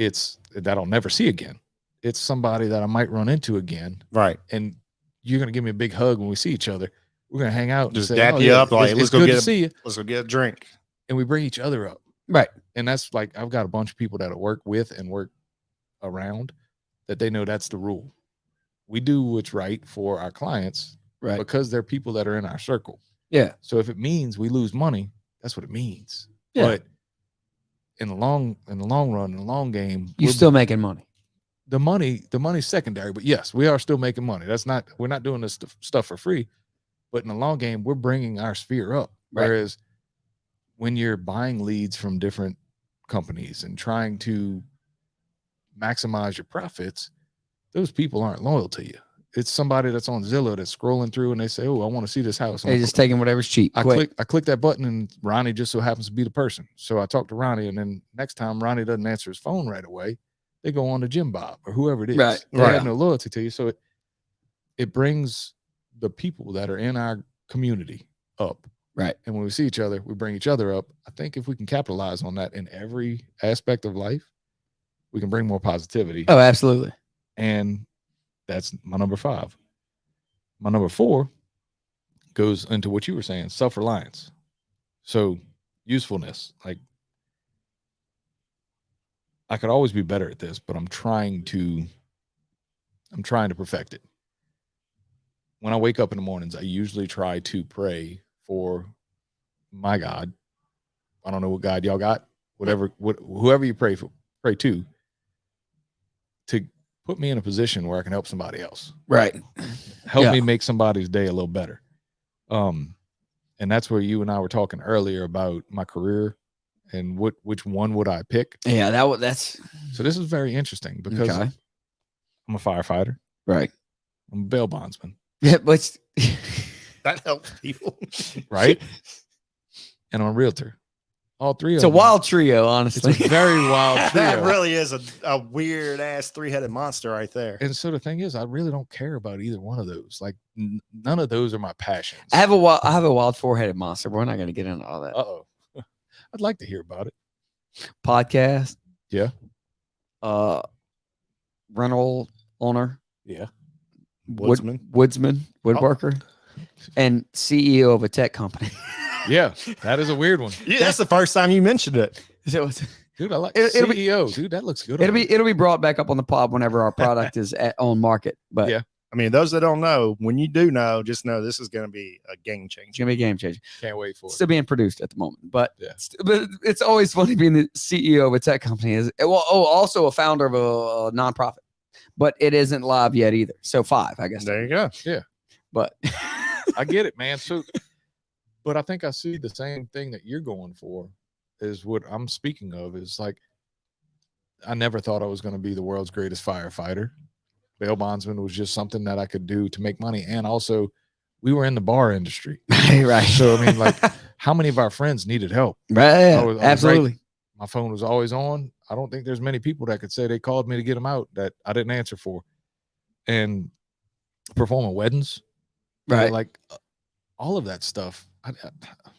it's that I'll never see again. It's somebody that I might run into again. Right. And you're going to give me a big hug when we see each other. We're going to hang out. Just and say, dap you up. Like, it's good to see you. Let's go get a drink. And we bring each other up. Right. And that's like, I've got a bunch of people that I work with and work around that they know that's the rule. We do what's right for our clients, right? Because they're people that are in our circle. Yeah. So if it means we lose money, that's what it means. Yeah. But in the long run, in the long game, you're still making money. The money's secondary, but yes, we are still making money. We're not doing this stuff for free, but in the long game, we're bringing our sphere up. Right. Whereas when you're buying leads from different companies and trying to maximize your profits, those people aren't loyal to you. It's somebody that's on Zillow that's scrolling through and they say, "Oh, I want to see this house." They're just taking whatever's cheap. I click that button and Ronnie just so happens to be the person. So I talk to Ronnie, and then next time Ronnie doesn't answer his phone right away, they go on to Jim Bob or whoever it is. Right. They have no loyalty to you. So it brings the people that are in our community up. Right. And when we see each other, we bring each other up. I think if we can capitalize on that in every aspect of life, we can bring more positivity. Oh, absolutely. And that's my number 5. My number 4 goes into what you were saying, self-reliance. So usefulness. Like, I could always be better at this, but I'm trying to perfect it. When I wake up in the mornings, I usually try to pray for my God. I don't know what God y'all got, whoever you pray to put me in a position where I can help somebody else. Right. Help me make somebody's day a little better. And that's where you and I were talking earlier about my career and which one would I pick? Yeah, that's so this is very interesting because I'm a firefighter. Right. I'm a bail bondsman. Yeah, but that helps people. Right. And I'm a realtor. All three it's of a them. wild trio, honestly. It's a very wild trio. That really is a weird ass 3-headed monster right there. And so the thing is, I really don't care about either one of those. Like none of those are my passions. I have a wild 4-headed monster, but we're not going to get into all that. Uh-oh. I'd like to hear about it. Podcast. Yeah. Rental owner. Yeah. Woodsman. Woodworker. And CEO of a tech company. Yeah, that is a weird one. Yeah, that's the first time you mentioned it. Dude, I like CEO. Dude, that looks good. It'll be brought back up on the pod whenever our product is on market. But yeah, I mean, those that don't know, when you do know, just know this is going to be a game changer. It's going to be a game changer. Can't wait for it. Still being produced at the moment, but yeah. But it's always funny being the CEO of a tech company. Also a founder of a nonprofit, but it isn't live yet either. So 5, I guess. There you go. Yeah, but I get it, man. So. But I think I see the same thing that you're going for is what I'm speaking of is like, I never thought I was going to be the world's greatest firefighter. Bail bondsman was just something that I could do to make money. And also we were in the bar industry. Right. So, I mean, like how many of our friends needed help? Right. Absolutely. My phone was always on. I don't think there's many people that could say they called me to get them out that I didn't answer for. And performing weddings. Right. You know, like all of that stuff.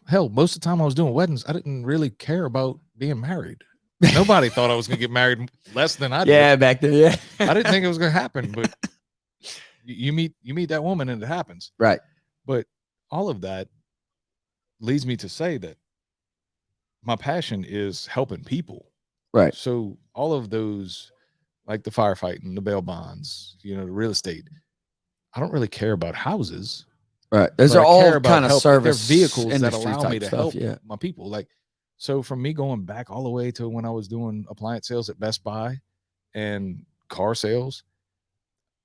Hell, most of the time I was doing weddings, I didn't really care about being married. Nobody thought I was going to get married less than I did. Yeah, back then, yeah. I didn't think it was going to happen, but you meet that woman and it happens. Right. But all of that leads me to say that my passion is helping people. Right. So all of those, like the firefighting, the bail bonds, the real estate, I don't really care about houses. Right. Those are all kind of service vehicles that allow me to stuff, help my people. Like, so from me going back all the way to when I was doing appliance sales at Best Buy and car sales,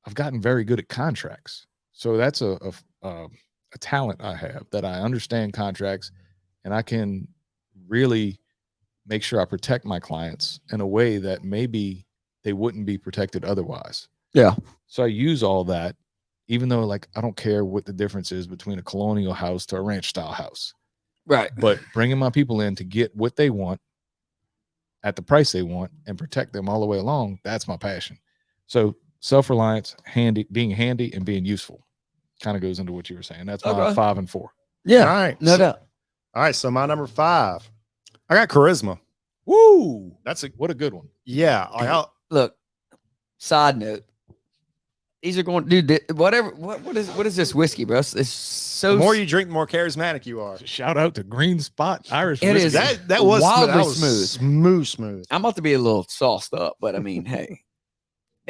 I've gotten very good at contracts. So that's a talent I have, that I understand contracts and I can really make sure I protect my clients in a way that maybe they wouldn't be protected otherwise. Yeah. So I use all that. Even though, like, I don't care what the difference is between a colonial house to a ranch style house. Right. But bringing my people in to get what they want at the price they want and protect them all the way along, that's my passion. So self-reliance, being handy and being useful kind of goes into what you were saying. That's my 5 and 4. Yeah. All right. No doubt. All right. So my number 5, I got charisma. Woo! What a good one. Yeah. Look, side note. These are going, dude. Whatever. What is this whiskey, bro? It's so. The more you drink, the more charismatic you are. Shout out to Green Spot Irish It whiskey. is that was wildly smooth. I'm about to be a little sauced up, but I mean, hey,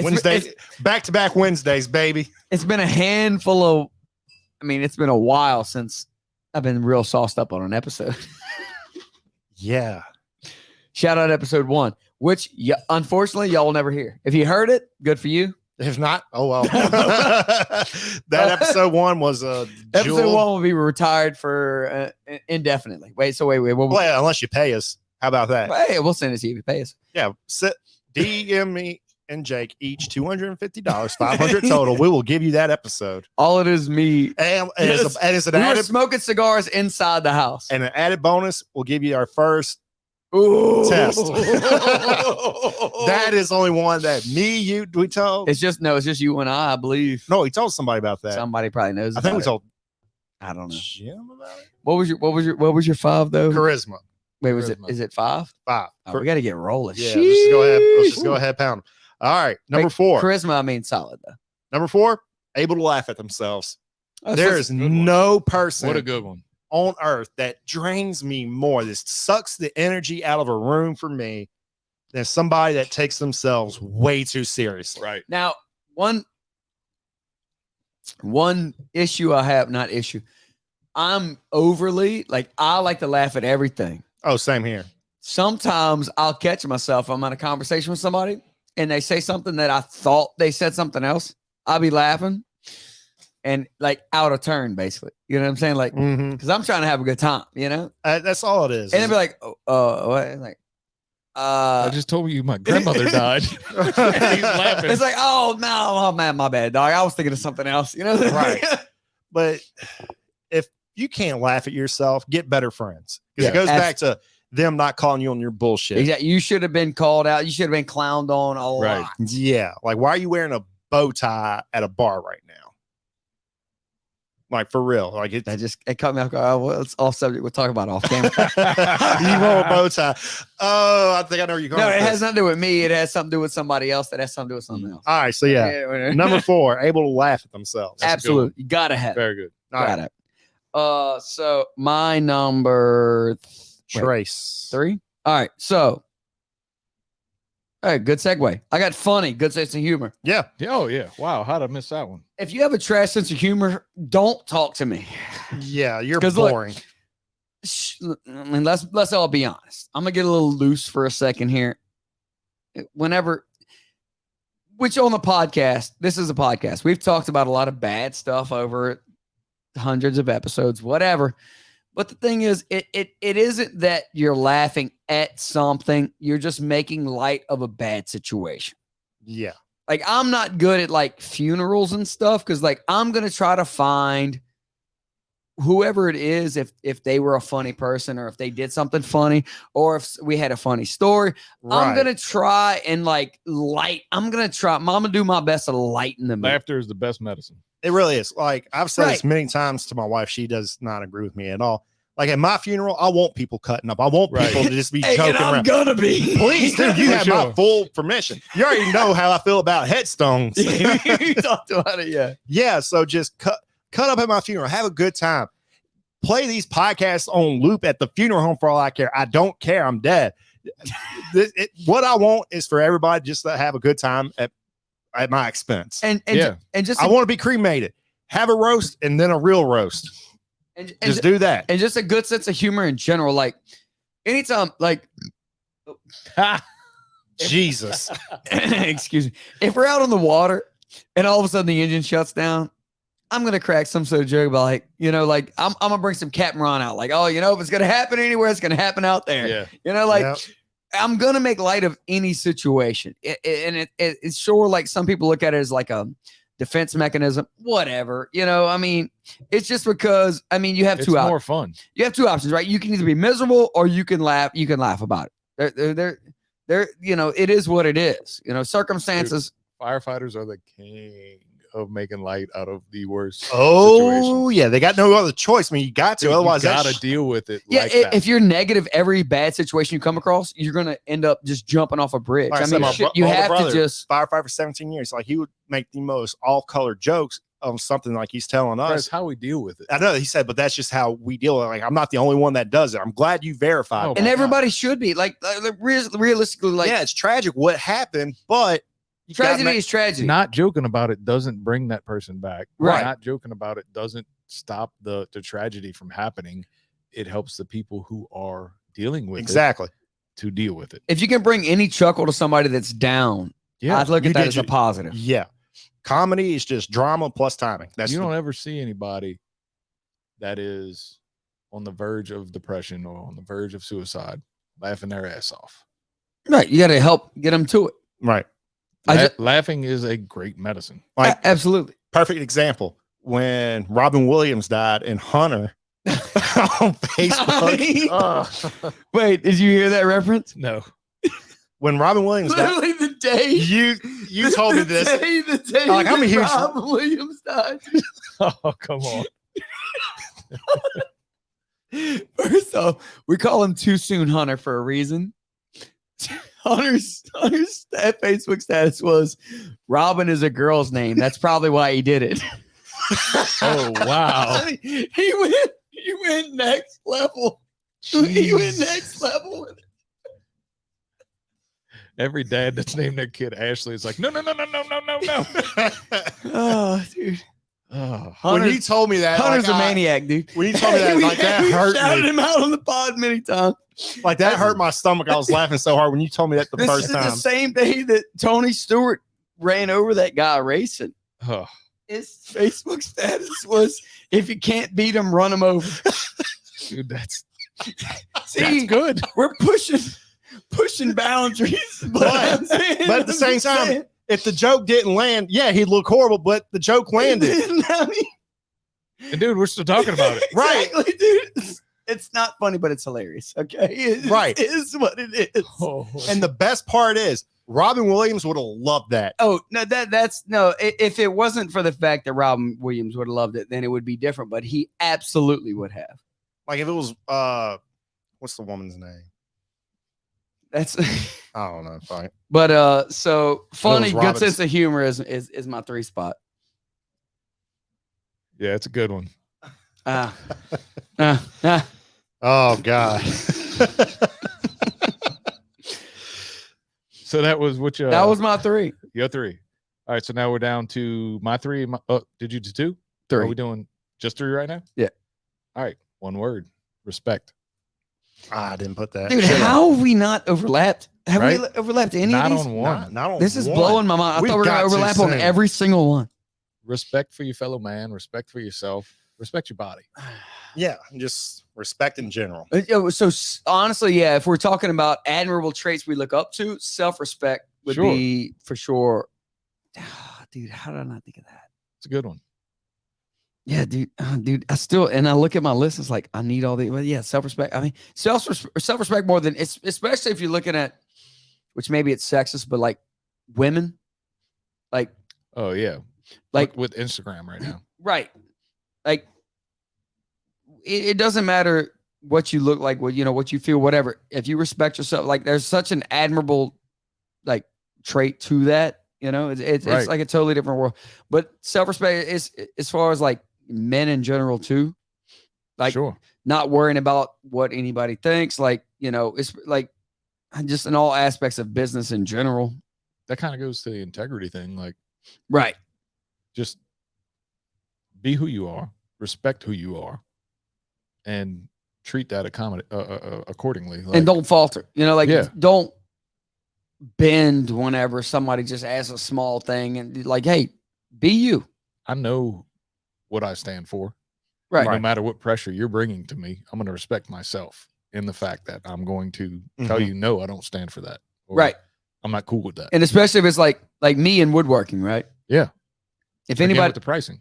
Wednesdays, back-to-back Wednesdays, baby. It's been a handful of. I mean, it's been a while since I've been real sauced up on an episode. Yeah. Shout out episode 1, which unfortunately y'all will never hear. If you heard it, good for you. If not, oh well. That episode 1 was episode 1 will be retired for indefinitely. Wait. Well, unless you pay us. How about that? Hey, we'll send it to you if you pay us. Yeah. DM me and Jake each $250, 500 total. We will give you that episode. All it is me. And it's an added smoking cigars inside the house. And an added bonus, we'll give you our first test. That is only one that we told. It's just you and I believe. No, he told somebody about that. Somebody probably knows. I think we told. I don't know. Jim about it. What was your 5 though? Charisma. Wait, is it 5? 5. Oh, we got to get rolling. Yeah, let's just go ahead, pound them. All right, number 4. Charisma, I mean solid though. Number 4, able to laugh at themselves. Oh, there is no person. What a good one. On earth that drains me more. This sucks the energy out of a room for me than somebody that takes themselves way too seriously. Right. Now, one issue I have, not issue. I'm overly I like to laugh at everything. Oh, same here. Sometimes I'll catch myself. I'm in a conversation with somebody and they say something that I thought they said something else. I'll be laughing and out of turn, basically. You know what I'm saying? Because I'm trying to have a good time, you know? That's all it is. And they'll be like, what? I just told you my grandmother died. He's laughing. It's oh no, man, my bad, dog. I was thinking of something else, you know? Right. But if you can't laugh at yourself, get better friends. Because it goes back to them not calling you on your bullshit. Exactly. You should have been called out. You should have been clowned on a lot. Yeah. Why are you wearing a bow tie at a bar right now? For real. It caught me off guard. Well, it's off subject. We'll talk about off camera. You wore a bow tie. Oh, I think I know where you're going. No, it has nothing to do with me. It has something to do with somebody else that has something to do with something else. All right. So number 4, able to laugh at themselves. Absolutely. You gotta have. Very good. Got it. So my number Trace 3. All right. So, all right, good segue. I got funny, good sense of humor. Yeah. Oh yeah. Wow. How'd I miss that one? If you have a trash sense of humor, don't talk to me. Yeah, you're boring. I mean, let's all be honest. I'm gonna get a little loose for a second here. Which on the podcast, this is a podcast. We've talked about a lot of bad stuff over hundreds of episodes, whatever. But the thing is, it isn't that you're laughing at something. You're just making light of a bad situation. Yeah. I'm not good at funerals and stuff because I'm going to try to find whoever it is, if they were a funny person or if they did something funny or if we had a funny story. Right. I'm going to try and I'm going to do my best to lighten the mood. Laughter is the best medicine. It really is. I've said this many times to my wife. She does not agree with me at all. At my funeral, I want people cutting up. I want people to just be joking around. I'm gonna be. Please, dude, you have my full permission. You already know how I feel about headstones. You talked about it, yeah. Yeah, so just cut up at my funeral. Have a good time. Play these podcasts on loop at the funeral home for all I care. I don't care. I'm dead. What I want is for everybody just to have a good time at my expense. And just I want to be cremated. Have a roast and then a real roast. And just do that. And just a good sense of humor in general. Anytime, Jesus. Excuse me. If we're out on the water and all of a sudden the engine shuts down, I'm going to crack some sort of joke about I'm going to bring some Captain Ron out. If it's going to happen anywhere, it's going to happen out there. Yeah. I'm going to make light of any situation. It's sure some people look at it as a defense mechanism, whatever, it's just because, you have two options. It's more fun. You have two options, right? You can either be miserable or you can laugh about it. They're it is what it is, circumstances. Dude, firefighters are the king of making light out of the worst. Oh yeah, they got no other choice. I mean, you got to, Dude, otherwise you gotta deal with it. Yeah, like that. if you're negative every bad situation you come across, you're gonna end up just jumping off a bridge. Like I mean, my you older have brother, to just firefighter for 17 years. Like he would make the most all-color jokes on something like he's telling us. That's how we deal with it. I know he said, but that's just how we deal with it. Like I'm not the only one that does it. I'm glad you verified. Oh, that. and everybody should be like realistically, like yeah, it's tragic what happened, but tragedy is tragedy. Not joking about it doesn't bring that person back. Right. Not joking about it doesn't stop the tragedy from happening. It helps the people who are dealing with exactly it to deal with it. If you can bring any chuckle to somebody that's down, Yeah, I'd look at that as a positive. Yeah. Comedy is just drama plus timing. That's you don't ever see anybody that is on the verge of depression or on the verge of suicide laughing their ass off. Right. You got to help get them to it. right. Laughing is a great medicine. Like Absolutely. perfect example when Robin Williams died in Hunter on Facebook. Wait, did you hear that reference? No. When Robin Williams died, Literally the day you told me this. The day Like, I'm a huge Robin Williams died. Oh, come on. First off, we call him Too Soon Hunter for a reason. Hunter's Facebook status was Robin is a girl's name. That's probably why he did it. Oh, wow. He went next level. He went next level with it. Every dad that's named their kid Ashley is like, no. Oh, dude. Oh. When you told me that, Hunter's like, a maniac, dude. When you told me that, like that we hurt shouted me. him out on the pod many times. Like that hurt my stomach. I was laughing so hard when you told me that the This first is time. the same day that Tony Stewart ran over that guy racing. Oh. His Facebook status was, if you can't beat him, run him over. Dude, that's good. We're pushing boundaries. But at the same time, if the joke didn't land, yeah, he'd look horrible, but the joke landed. And dude, we're still talking about it. Exactly, dude. It's not funny, but it's hilarious. Okay. It is what it is. Oh. And the best part is Robin Williams would have loved that. Oh, no, that's no. If it wasn't for the fact that Robin Williams would have loved it, then it would be different. But he absolutely would have. Like if it was what's the woman's name? That's I don't know. Fine. but so funny, good Robin's. sense of humor is my 3 spot. Yeah, it's a good one. Oh God. So that was which that was my 3. Your 3. All right, so now we're down to my 3. Did you do 2? 3. Are we doing just 3 right now? Yeah. All right, one word. Respect. I didn't put that. Dude, how have we not overlapped? Have Right? we overlapped any Not of these? on one. Not on This is one. blowing my mind. I We've thought we were got going to to overlap on soon. every single one. Respect for your fellow man. Respect for yourself. Respect your body. Yeah, just respect in general. So honestly, yeah, if we're talking about admirable traits we look up to, self-respect would Sure. be for sure. Dude, how did I not think of that? It's a good one. Yeah, dude, I still, and I look at my list, it's like I need all the, well, yeah, self-respect. I mean, self-respect more than it's, especially if you're looking at, which maybe it's sexist, but like women, like, Oh yeah, like with Instagram right now. right, like it doesn't matter what you look like, what you know, what you feel, whatever. If you respect yourself, like there's such an admirable like trait to that. You know, it's Right. like a totally different world. But self-respect is as far as like men in general too. Like Sure. not worrying about what anybody thinks. Like, you know, it's like just in all aspects of business in general. That kind of goes to the integrity thing. Like, Right. just be who you are, respect who you are, and treat that accordingly. Like, And don't falter. You know, like Yeah. don't bend whenever somebody just asks a small thing and like, hey, be you. I know what I stand for. Right. No matter what pressure you're bringing to me, I'm going to respect myself in the fact that I'm going to tell you, no, I don't stand for that. Or, Right. I'm not cool with that. And especially if it's like me in woodworking, right? Yeah. If Again, anybody with the pricing,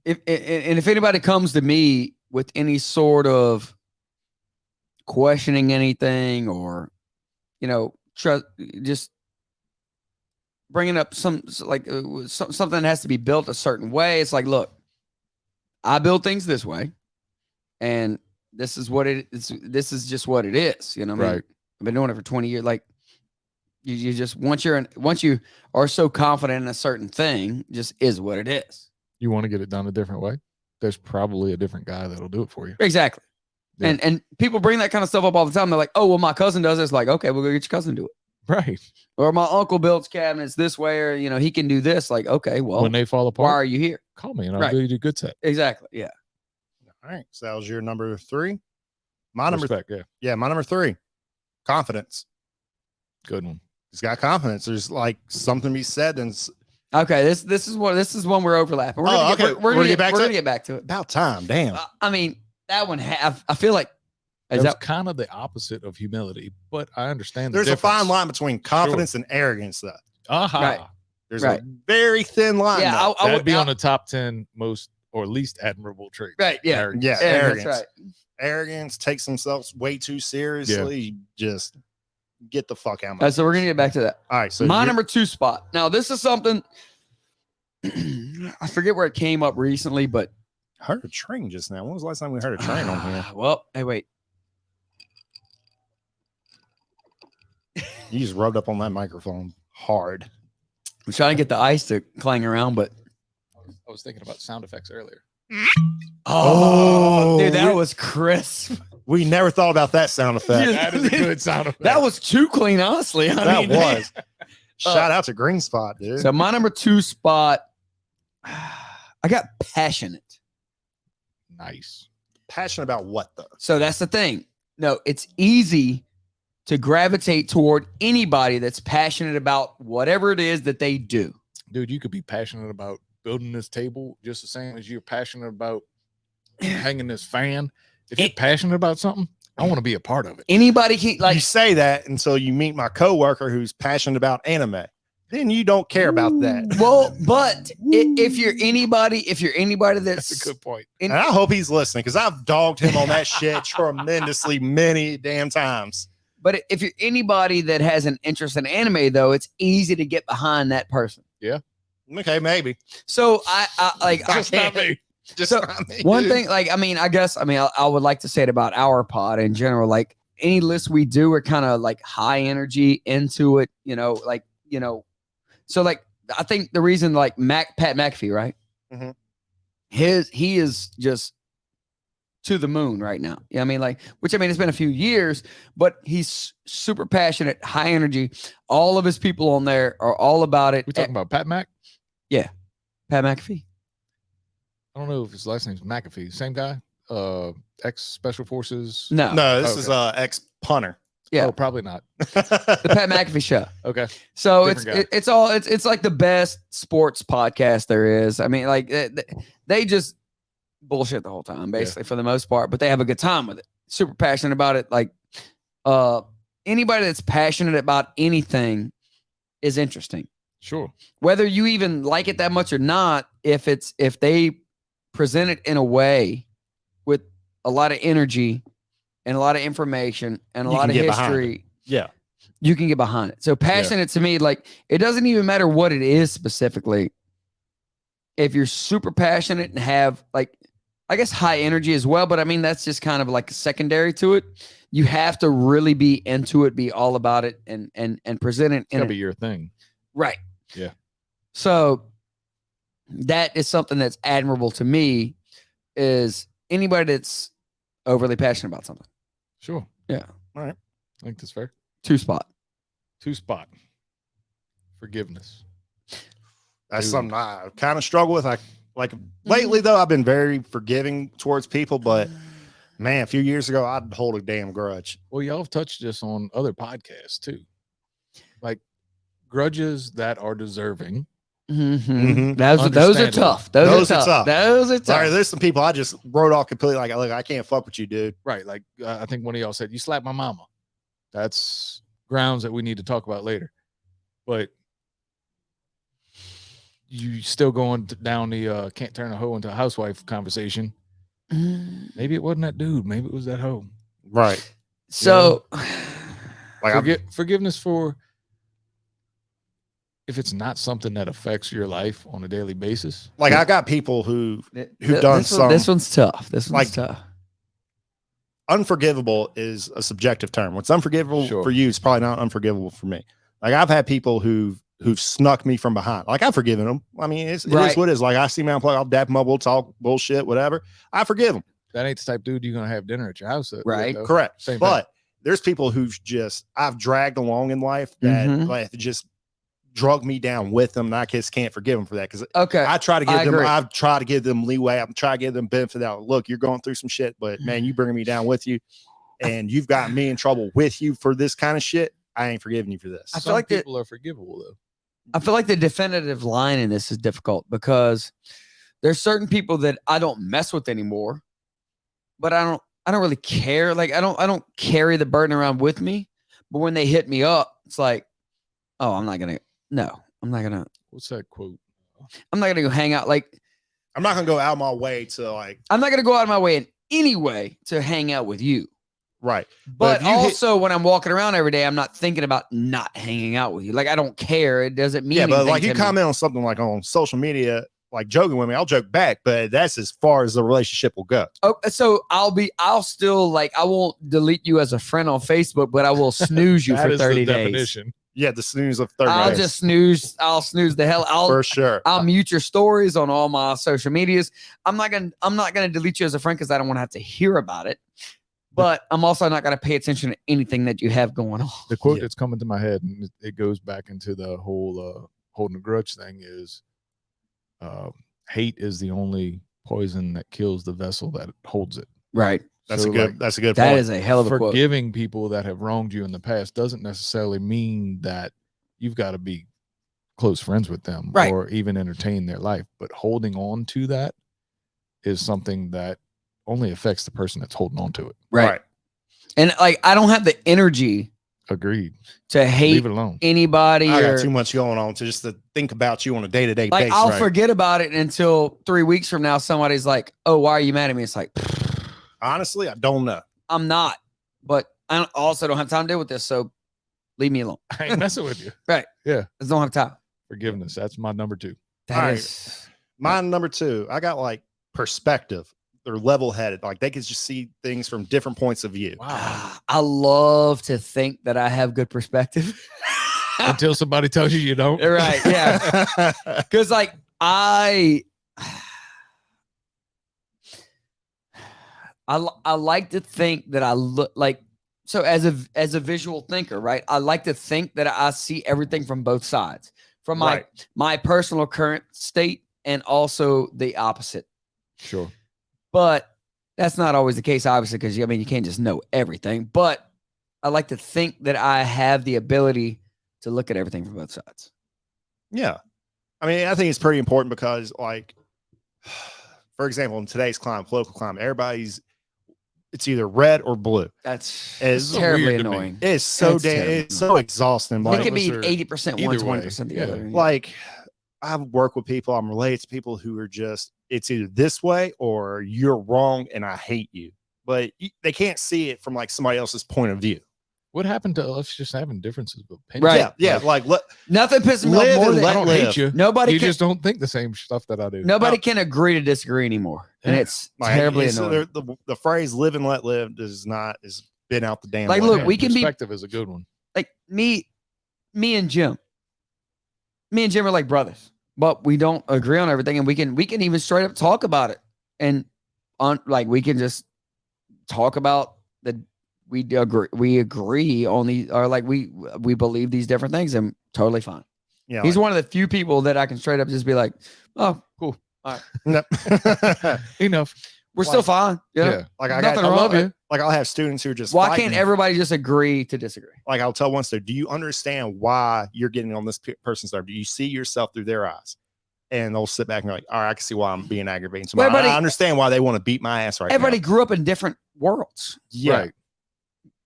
if anybody comes to me with any sort of questioning anything or, you know, trust, just bringing up something that has to be built a certain way. It's like, look, I build things this way, and this is what it is. This is just what it is. You know what I mean? Right. I've been doing it for 20 years. Like, you just once you are so confident in a certain thing, just is what it is. You want to get it done a different way? There's probably a different guy that'll do it for you. Exactly. Yeah. And people bring that kind of stuff up all the time. They're like, oh, well, my cousin does this. Like, okay, we'll go get your cousin to do it. Right. Or my uncle builds cabinets this way, or he can do this. Like, okay, well, when they fall apart, why are you here? Call me and I'll do you a good set. Exactly. Yeah. All right. So that was your number 3. My my number 3. Confidence. Good one. He's got confidence. There's like something to be said, and okay, this is one we're overlapping. We're gonna get back to it. About time. Damn. I mean, that one I feel like that's kind of the opposite of humility, but I understand. There's a fine line between confidence and arrogance, though. Right. There's a very thin line. Yeah, I would be on the top 10 most or least admirable traits. Right. Yeah. Arrogance. Arrogance. That's right. Arrogance, takes themselves way too seriously. Just get the fuck out of my So we're gonna get back to that. All right. So my number 2 spot. Now, this is something I forget where it came up recently, but I heard a train just now. When was the last time we heard a train on here? Well, hey, wait. You just rubbed up on that microphone hard. I'm trying to get the ice to clang around, but I was thinking about sound effects earlier. Oh, dude, that was crisp. We never thought about that sound effect. That is a good sound effect. That was too clean, honestly. I mean, was. Shout out to Green Spot, dude. So my number 2 spot, I got passionate. Nice. Passionate about what, though? So that's the thing. No, it's easy to gravitate toward anybody that's passionate about whatever it is that they do. Dude, you could be passionate about building this table just the same as you're passionate about hanging this fan. If you're passionate about something, I want to be a part of it. Anybody can, like, you say that until you meet my coworker who's passionate about anime. Then you don't care about that. Well, but if you're anybody that's a good point. And I hope he's listening, because I've dogged him on that shit tremendously many damn times. But if you're anybody that has an interest in anime, though, it's easy to get behind that person. Yeah. Okay, maybe. So I just not me. Just so not me, one dude. thing, like, I would like to say it about our pod in general. Like, any list we do are kind of like high energy into it, So like, I think the reason, like, Pat McAfee, right? Mm-hmm. He is just to the moon right now. Yeah, I mean, like, it's been a few years, but he's super passionate, high energy. All of his people on there are all about it. We talking about Pat Mac? Yeah, Pat McAfee. I don't know if his last name's McAfee. Same guy? Ex Special Forces? No, this is ex punter. Yeah, oh, probably not. The Pat McAfee Show. Okay. So it's like the best sports podcast there is. I mean, like, they just bullshit the whole time, basically, for the most part, but they have a good time with it. Super passionate about it. Like, anybody that's passionate about anything is interesting. Sure. Whether you even like it that much or not, if they present it in a way with a lot of energy and a lot of information and a lot of history, yeah, you can get behind it. So passionate to me, like, it doesn't even matter what it is specifically. If you're super passionate and have, like, I guess, high energy as well, but I mean, that's just kind of like secondary to it. You have to really be into it, be all about it, and present it. It's gotta be your thing. Right. Yeah. So that is something that's admirable to me, is anybody that's overly passionate about something. Sure. Yeah. All right. I think that's fair. 2 spot. 2 spot. Forgiveness. That's something I kind of struggle with. Lately, though, I've been very forgiving towards people, but man, a few years ago, I'd hold a damn grudge. Well, y'all have touched this on other podcasts too. Like, grudges that are deserving. Mm-hmm. Those are tough. Those are tough. Those are tough. Sorry, there's some people I just wrote off completely. Like, look, I can't fuck with you, dude. Right. Like, I think one of y'all said, you slapped my mama. That's grounds that we need to talk about later. But you still going down the can't turn a hoe into a housewife conversation. Maybe it wasn't that dude. Maybe it was that hoe. Right. So, like, forgiveness for if it's not something that affects your life on a daily basis. Like I got people who've done this one's tough. This one's tough. Unforgivable is a subjective term. What's unforgivable for you is probably not unforgivable for me. Like I've had people who've snuck me from behind. Like I've forgiven them. I mean, it is what it is. Like I see me unplug, I'll dap them up, we'll talk bullshit, whatever. I forgive them. That ain't the type of dude you're gonna have dinner at your house. Right. Correct. Same but there's people who've I've dragged along in life that like just drug me down with them, and I just can't forgive them for that. Because I try to give them, I've tried to give them leeway. I'm trying to give them benefit out. Look, you're going through some shit, but man, you bringing me down with you, and you've gotten me in trouble with you for this kind of shit. I ain't forgiving you for this. I feel like people are forgivable though. I feel like the definitive line in this is difficult because there's certain people that I don't mess with anymore, but I don't really care. Like I don't carry the burden around with me. But when they hit me up, it's like, oh, I'm not gonna. What's that quote? I'm not gonna go hang out. Like I'm not gonna go out of my way to like. I'm not gonna go out of my way in any way to hang out with you. Right. But also when I'm walking around every day, I'm not thinking about not hanging out with you. Like I don't care. It doesn't mean. Yeah, but like you comment on something like on social media, like joking with me, I'll joke back, but that's as far as the relationship will go. Oh, so I'll still like, I won't delete you as a friend on Facebook, but I will snooze you for 30 days. Definition. Yeah, the snooze of 30 I'll days. just snooze. I'll snooze the hell. For sure. I'll mute your stories on all my social medias. I'm not gonna delete you as a friend because I don't want to have to hear about it. But I'm also not gonna pay attention to anything that you have going on. The quote that's coming to my head, and it goes back into the whole holding a grudge thing, is hate is the only poison that kills the vessel that holds it. Right. That's a good point. That is a hell of a quote. Forgiving people that have wronged you in the past doesn't necessarily mean that you've got to be close friends with them or even entertain their life. But holding on to that is something that only affects the person that's holding on to it. Right. And like, I don't have the energy. Agreed. To hate Leave it alone. Anybody. I got too much going on to think about you on a day-to-day basis. I'll forget about it until 3 weeks from now. Somebody's like, "Oh, why are you mad at me?" It's like, honestly, I don't know. I'm not, but I also don't have time to deal with this. So leave me alone. I ain't messing with you. Right. Yeah. I just don't have time. Forgiveness. That's my number 2. That is my number 2. I got like perspective. They're level-headed. Like they can just see things from different points of view. Wow. I love to think that I have good perspective. Until somebody tells you you don't. Right. Yeah. Because like I like to think that I look like, so as a visual thinker, right? I like to think that I see everything from both sides, from my personal current state and also the opposite. Sure. But that's not always the case, obviously, because you can't just know everything. But I like to think that I have the ability to look at everything from both sides. Yeah. I mean, I think it's pretty important because, like, for example, in today's political climate, it's either red or blue. That's terribly annoying. It's so it's so exhausting. It can be 80% one, 20% the other. Like, I work with people, I'm related to people who are just, it's either this way or you're wrong and I hate you. But they can't see it from like somebody else's point of view. What happened to us just having differences of opinion? Right. Yeah. Like nothing pisses me off more than I don't hate you. Nobody just don't think the same stuff that I do. Nobody can agree to disagree anymore. And it's terribly annoying. The phrase live and let live is been out the damn way. Look, we can perspective is a good one. Like me and Jim. Me and Jim are like brothers, but we don't agree on everything. And we can even straight up talk about it. And we can just talk about we agree on these, or like we believe these different things, and totally fine. Yeah, he's one of the few people that I can straight up just be like, oh, cool, all right, enough. We're still fine. Yeah. Like I'll have students who are just. Why can't everybody just agree to disagree? Like I'll tell one student, do you understand why you're getting on this person's nerve? Do you see yourself through their eyes? And they'll sit back and be like, all right, I can see why I'm being aggravating. So I understand why they want to beat my ass right now. Everybody grew up in different worlds. Yeah. Right.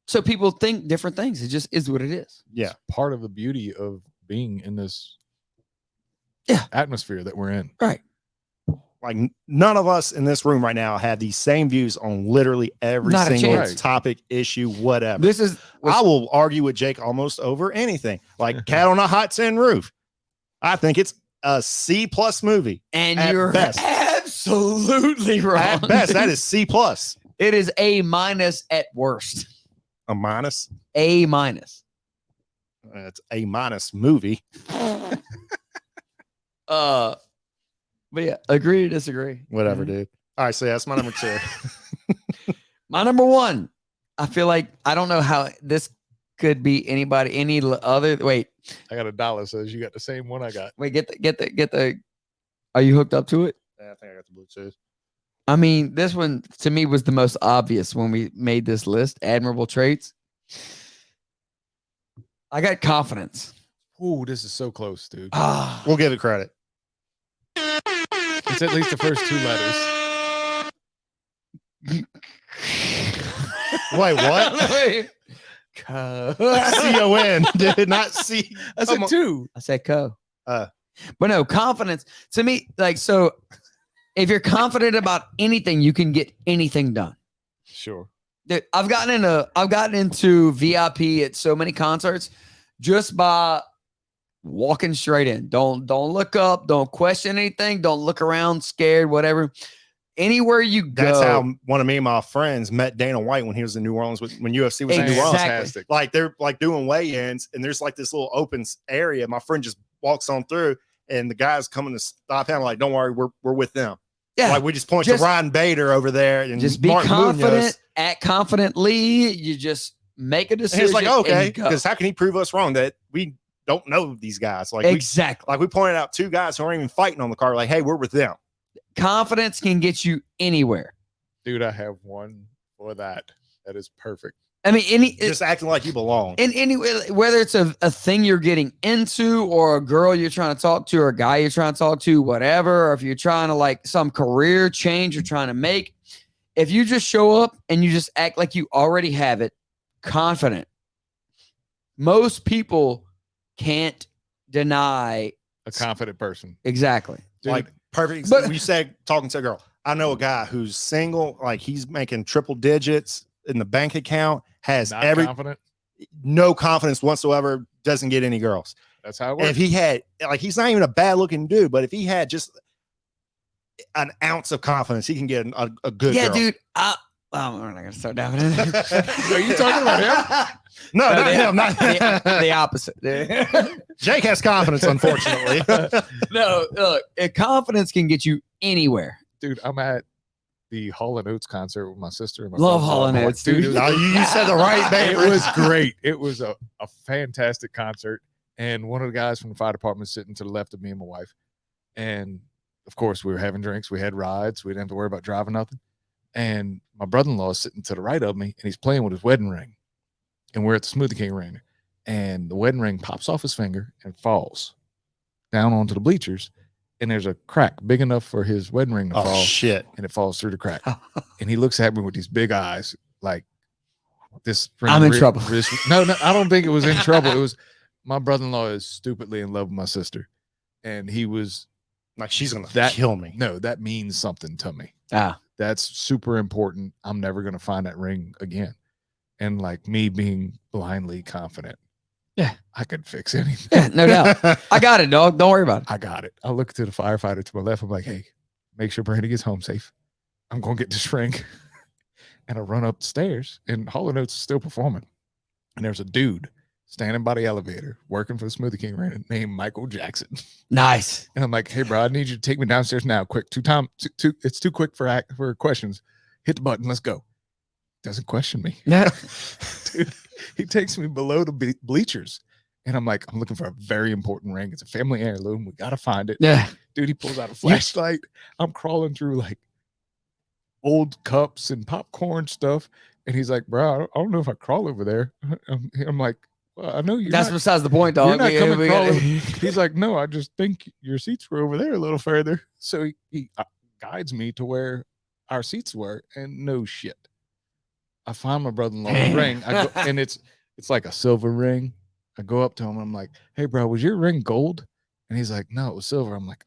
So people think different things. It just is what it is. Yeah. It's part of the beauty of being in this atmosphere that we're in. Right. Like none of us in this room right now have these same views on literally every single topic, issue, whatever. I will argue with Jake almost over anything. Like cat on a hot tin roof. I think it's a C+ movie. And at you're best. absolutely wrong. At best, that is C+. It is A- at worst. A minus? A-. It's A- movie. But yeah, agree to disagree. Whatever, dude. All right, so that's my number 2. My number 1. I feel like I don't know how this could be anybody, any other. Wait, I got $1. Says you got the same one I got. wait, get the. Are you hooked up to it? Yeah, I think I got the Bluetooth. I mean, this one to me was the most obvious when we made this list. Admirable traits. I got confidence. Ooh, this is so close, dude. We'll give it credit. It's at least the first 2 letters. Wait, what? C-O-N, dude, not C. I said 2. I said co. But no, confidence to me, like, so if you're confident about anything, you can get anything done. Sure. Dude, I've gotten into VIP at so many concerts just by walking straight in. Don't look up, don't question anything, don't look around scared, whatever. Anywhere you go. That's how one of me and my friends met Dana White when he was in New Orleans when UFC was in New Orleans. Fantastic. Like they're like doing weigh-ins and there's like this little open area. My friend just walks on through and the guy's coming to stop him. Like, don't worry, we're with them. Yeah. Like we just point to Ryan Bader over there and just be Martin confident, Munoz. act confidently. You just make a decision. And it's like, okay, and go. because how can he prove us wrong that we don't know these guys? Like exactly. we pointed out 2 guys who aren't even fighting on the card. Like, hey, we're with them. Confidence can get you anywhere. Dude, I have one for that. That is perfect. I mean, Just acting like you belong. in any whether it's a thing you're getting into or a girl you're trying to talk to or a guy you're trying to talk to, whatever, or if you're trying to like some career change you're trying to make, if you just show up and you just act like you already have it, confident, most people can't deny A confident person. exactly. Dude, Like perfect. But- You said talking to a girl. I know a guy who's single, like he's making triple digits in the bank account, has not confident. no confidence whatsoever, doesn't get any girls. That's how it And works. if he had, like, he's not even a bad looking dude, but if he had just an ounce of confidence, he can get a good girl. Dude. We're not gonna start diving in. Are you talking about him? No, not him. Not the opposite. Jake has confidence, unfortunately. No, look, confidence can get you anywhere. Dude, I'm at the Hall & Oates concert with my sister. And my Love brother-in-law. Hall & Oates, Dude, dude. it was- No, you said the right it name. was great. It was a fantastic concert. And one of the guys from the fire department was sitting to the left of me and my wife. And of course, we were having drinks. We had rides. We didn't have to worry about driving nothing. And my brother-in-law is sitting to the right of me and he's playing with his wedding ring. And we're at the Smoothie King Arena. And the wedding ring pops off his finger and falls down onto the bleachers. And there's a crack big enough for his wedding ring to Oh, fall. shit. And it falls through the crack. And he looks at me with these big eyes, like this. I'm in trouble. No, I don't think it was in trouble. It was my brother-in-law is stupidly in love with my sister, and he was Like, she's going to kill me. no, that means something to me. That's super important. I'm never gonna find that ring again. And like me being blindly confident, yeah, I could fix anything. Yeah, no doubt. I got it, dog. Don't worry about it. I got it. I look to the firefighter to my left. I'm like, hey, make sure Brandy gets home safe. I'm gonna get this ring. And I run up the stairs, and Hall & Oates is still performing. And there's a dude standing by the elevator working for the Smoothie King named Michael Jackson. Nice. And I'm like, hey, bro, I need you to take me downstairs now. Quick, it's too quick for questions. Hit the button. Let's go. Doesn't question me. Yeah. Dude, he takes me below the bleachers. And I'm like, I'm looking for a very important ring. It's a family heirloom. We got to find it. Yeah. Dude, he pulls out a flashlight. I'm crawling through like old cups and popcorn stuff. And he's like, bro, I don't know if I crawl over there. I'm like, well, I know you're That's not, besides the point, dog. you're not coming We crawling. gotta- He's like, no, I just think your seats were over there a little further. So he guides me to where our seats were, and no shit. I find my brother-in-law's ring. I go, and it's like a silver ring. I go up to him and I'm like, hey, bro, was your ring gold? And he's like, no, it was silver. I'm like,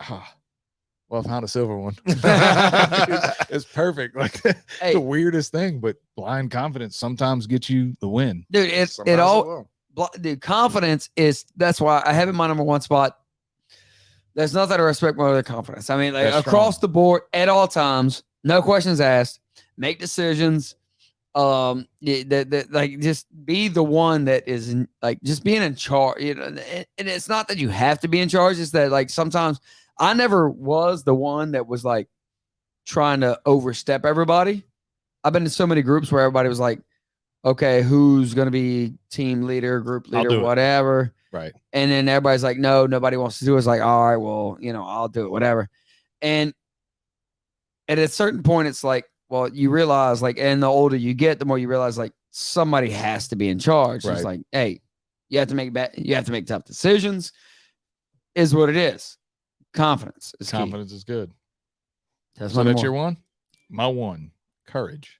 well, I found a silver one. It's perfect. Like, Hey. the weirdest thing, but blind confidence sometimes gets you the win. Dude, it Sometimes all will. dude, confidence is that's why I have it in my number one spot. There's nothing to respect more than confidence. I mean, like across the board at all times, no questions asked, make decisions. Like just be the one that is like just being in charge. You know, and it's not that you have to be in charge. It's that like sometimes I never was the one that was like trying to overstep everybody. I've been in so many groups where everybody was like, okay, who's going to be team leader, group leader, whatever. Right. And then everybody's like, no, nobody wants to do it. It's like, all right, well, you know, I'll do it, whatever. And at a certain point, it's like, well, you realize like, and the older you get, the more you realize like somebody has to be in charge. Right. It's like, hey, you have to make tough decisions is what it is. Confidence is Confidence is good. That's so that's your one? My one, courage.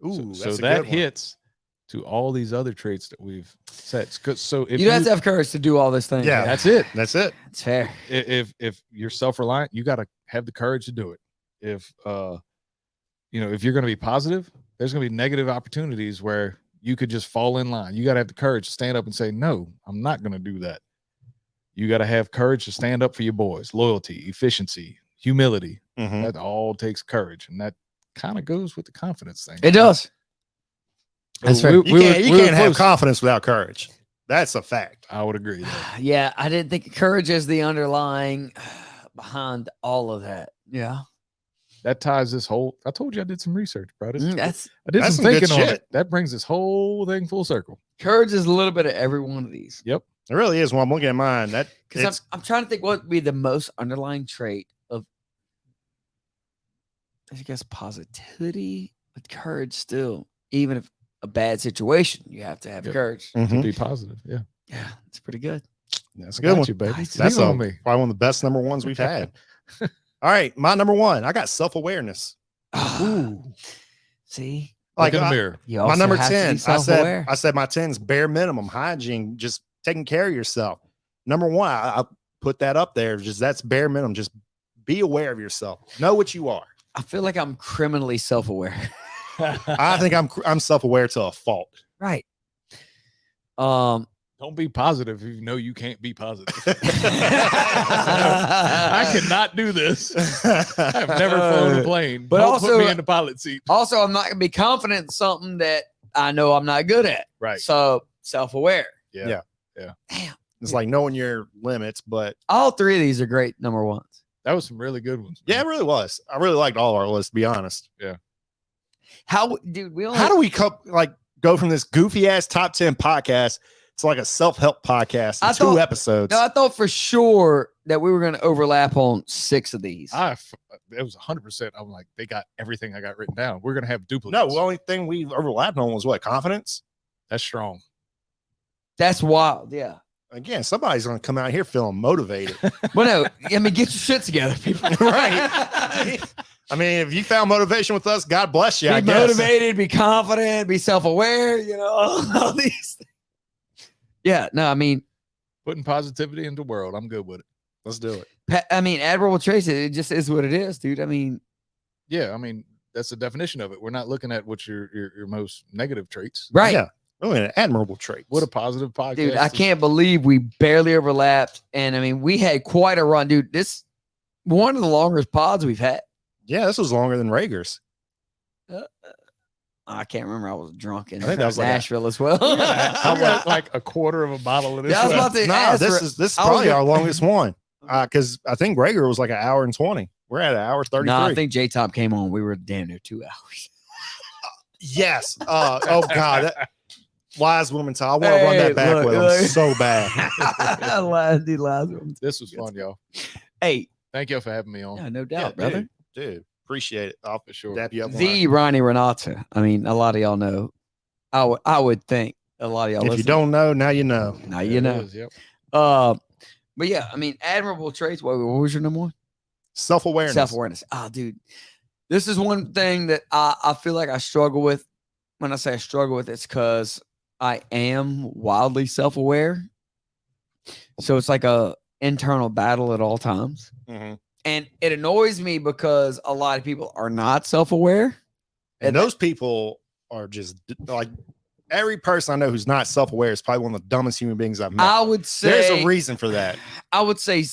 Ooh, so that hits to all these other traits that we've said. So if you have to have courage to do all this thing. Yeah, that's it. That's it. It's fair. If you're self-reliant, you got to have the courage to do it. If if you're going to be positive, there's going to be negative opportunities where you could just fall in line. You got to have the courage to stand up and say, no, I'm not going to do that. You got to have courage to stand up for your boys, loyalty, efficiency, humility. Mm-hmm. That all takes courage. And that kind of goes with the confidence thing. It does. That's fair. You can't have confidence without courage. That's a fact. I would agree. Yeah, I didn't think courage is the underlying behind all of that. Yeah. That ties this whole. I told you I did some research, bro. I did some some thinking on it. That brings this whole thing full circle. Courage is a little bit of every one of these. Yep. It really is. When I'm looking at mine, because I'm trying to think what would be the most underlying trait of, I guess, positivity, but courage still. Even if a bad situation, you have to have courage to be positive. Yeah. Yeah, it's pretty good. That's a good one, you, baby. That's probably one of the best number ones we've had. All right, my number one. I got self-awareness. Ooh. See, like in the mirror. My number 10. I said my 10 is bare minimum hygiene, just taking care of yourself. Number one, I put that up there. Just that's bare minimum. Just be aware of yourself. Know what you are. I feel like I'm criminally self-aware. I think I'm self-aware to a fault. Right. Don't be positive if you know you can't be positive. I cannot do this. I've never flown a plane. But also, put me in the pilot seat. Also, I'm not going to be confident in something that I know I'm not good at. Right. So self-aware. Yeah. Damn. It's like knowing your limits, but all three of these are great number ones. That was some really good ones. Man. Yeah, it really was. I really liked all our lists, to be honest. Yeah. How do we go from this goofy ass top 10 podcast? It's like a self-help podcast in 2 episodes. No, I thought for sure that we were going to overlap on 6 of these. It was 100%. I'm like, they got everything I got written down. We're going to have duplicates. No, the only thing we overlapped on was what? Confidence? That's strong. That's wild. Yeah. Again, somebody's going to come out here feeling motivated. Well, no, I mean, get your shit together, people. Right. I mean, if you found motivation with us, God bless you. Be motivated, be confident, be self-aware, all these things. Yeah, no, I mean, putting positivity into the world. I'm good with it. Let's do it. I mean, Admirable Traits, it just is what it is, dude. I mean, yeah, I mean, that's the definition of it. We're not looking at what your most negative traits. Right. Yeah. Really an admirable trait. What a positive podcast. Dude, I can't believe we barely overlapped. And I mean, we had quite a run, dude. This one of the longest pods we've had. Yeah, this was longer than Rager's. I can't remember. I was drunk in I think that was Nashville as well. I went like a quarter of a bottle of this. Yeah, I was about to ask this is probably our longest one. Because I think Rager was like 1 hour and 20. We're at 1 hour 33. No, I think J-Top came on. We were damn near 2 hours. Yes. Oh God. Wise woman talk. I want to run that back with him so bad. This was fun, y'all. Hey, thank you for having me on. Yeah, no doubt, brother. Dude, appreciate it. I'll for sure dap you up. The Ronnie Renata. I mean, a lot of y'all know. I would think a lot of y'all. If you don't know, now you know. Now you know. Yep. But yeah, I mean, admirable traits. What was your number one? Self-awareness. Self-awareness. Dude, this is one thing that I feel like I struggle with. When I say I struggle with, it's because I am wildly self-aware. So it's like a internal battle at all times. Mm-hmm. And it annoys me because a lot of people are not self-aware. And those people are just like, every person I know who's not self-aware is probably one of the dumbest human beings I've met. I would say there's a reason for that. I would say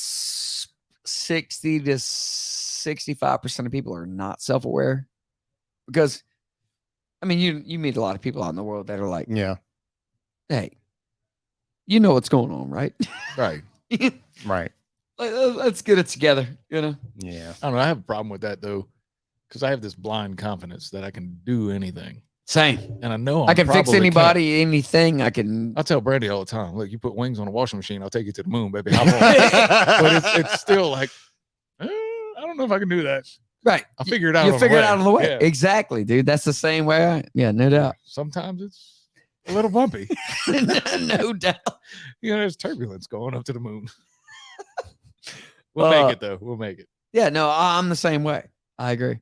60 to 65% of people are not self-aware, because I mean, you meet a lot of people out in the world that are like, Yeah. Hey, you know what's going on, right? Right. Right. Let's get it together, you know? Yeah. I don't know. I have a problem with that though, because I have this blind confidence that I can do anything. Same. And I know I can fix probably anybody, anything. I can. I tell Brandy all the time, look, you put wings on a washing machine, I'll take you to the moon, baby. Hop on. But it's still like, I don't know if I can do that. Right. I'll figure it out. You figure it out on the way. Yeah. Exactly, dude. That's the same way. Yeah, no doubt. Sometimes it's a little bumpy. No doubt. You know, there's turbulence going up to the moon. We'll make it though. We'll make it. Yeah, no, I'm the same way. I agree.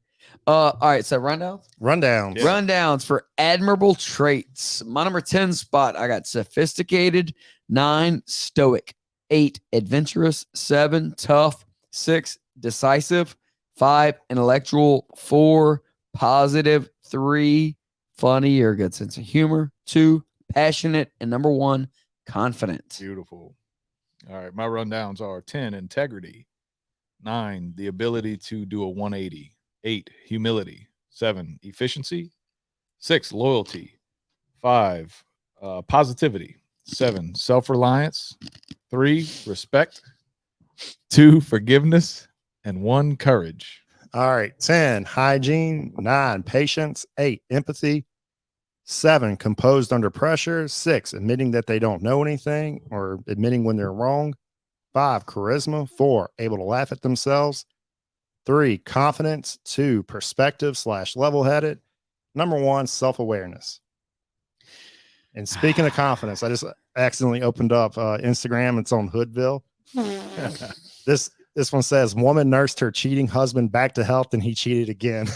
All right, so rundowns. Rundowns. Yeah. Rundowns for admirable traits. My number 10 spot, I got sophisticated, 9 stoic, 8 adventurous, 7 tough, 6 decisive, 5 intellectual, 4 positive, 3 funny or good sense of humor, 2 passionate, and number 1 confident. Beautiful. All right. My rundowns are 10 integrity, 9 the ability to do a 180, 8 humility, 7 efficiency, 6 loyalty, 5 positivity, 7 self-reliance, 3 respect, 2 forgiveness, and 1 courage. All right. 10 hygiene, 9 patience, 8 empathy, 7 composed under pressure, 6 admitting that they don't know anything or admitting when they're wrong, 5 charisma, 4 able to laugh at themselves, 3 confidence, 2 perspective / level-headed, number 1 self-awareness. And speaking of confidence, I just accidentally opened up Instagram. It's on Hoodville. This one says, woman nursed her cheating husband back to health and he cheated again.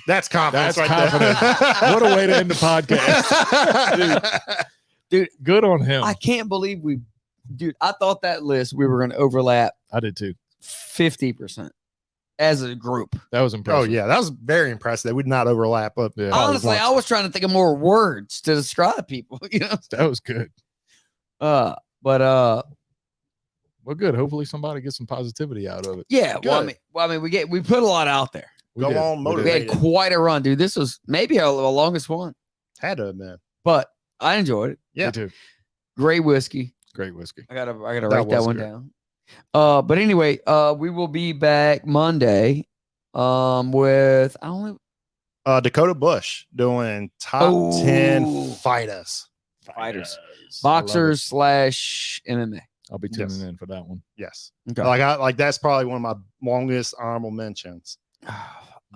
That's confidence. That's right confidence. there. What a way to end the podcast. Dude, good on him. I can't believe I thought that list we were going to overlap I did too. 50% as a group. That was impressive. Oh yeah, that was very impressive. They would not overlap. But Yeah. Honestly, I was trying to think of more words to describe people, you know. That was good. But Well, good. Hopefully somebody gets some positivity out of it. yeah. Good. Well, I mean, we put a lot out there. Go did. on, We motivate. We did. had quite a run, dude. This was maybe our longest one, had to have been. but I enjoyed it. Yeah. Me too. Great whiskey. Great whiskey. I gotta write that was one good. down. But anyway, we will be back Monday. With Dakota Bush doing top 10 fighters. boxers / MMA. I'll be tuning in for that one. Yes. Okay. Like that's probably one of my longest honorable mentions.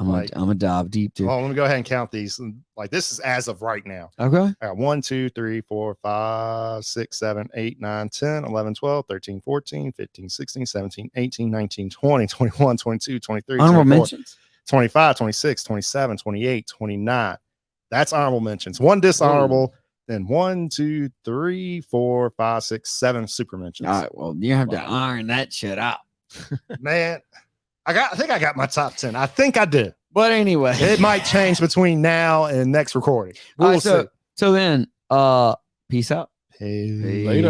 I'm gonna dive deep too. Well, let me go ahead and count these. Like this is as of right now. Okay. I got 1, 2, 3, 4, 5, 6, 7, 8, 9, 10, 11, 12, 13, 14, 15, 16, 17, 18, 19, 20, 21, 22, 23, Honorable 24, mentions. 25, 26, 27, 28, 29. That's honorable mentions. 1 dishonorable, then 1, 2, 3, 4, 5, 6, 7 super mentions. All right. Well, you have to iron that shit out. Man, I think I got my top 10. I think I did. But anyway, It might change between now and next recording. all We'll right, see. so then, peace out. Hey. Later.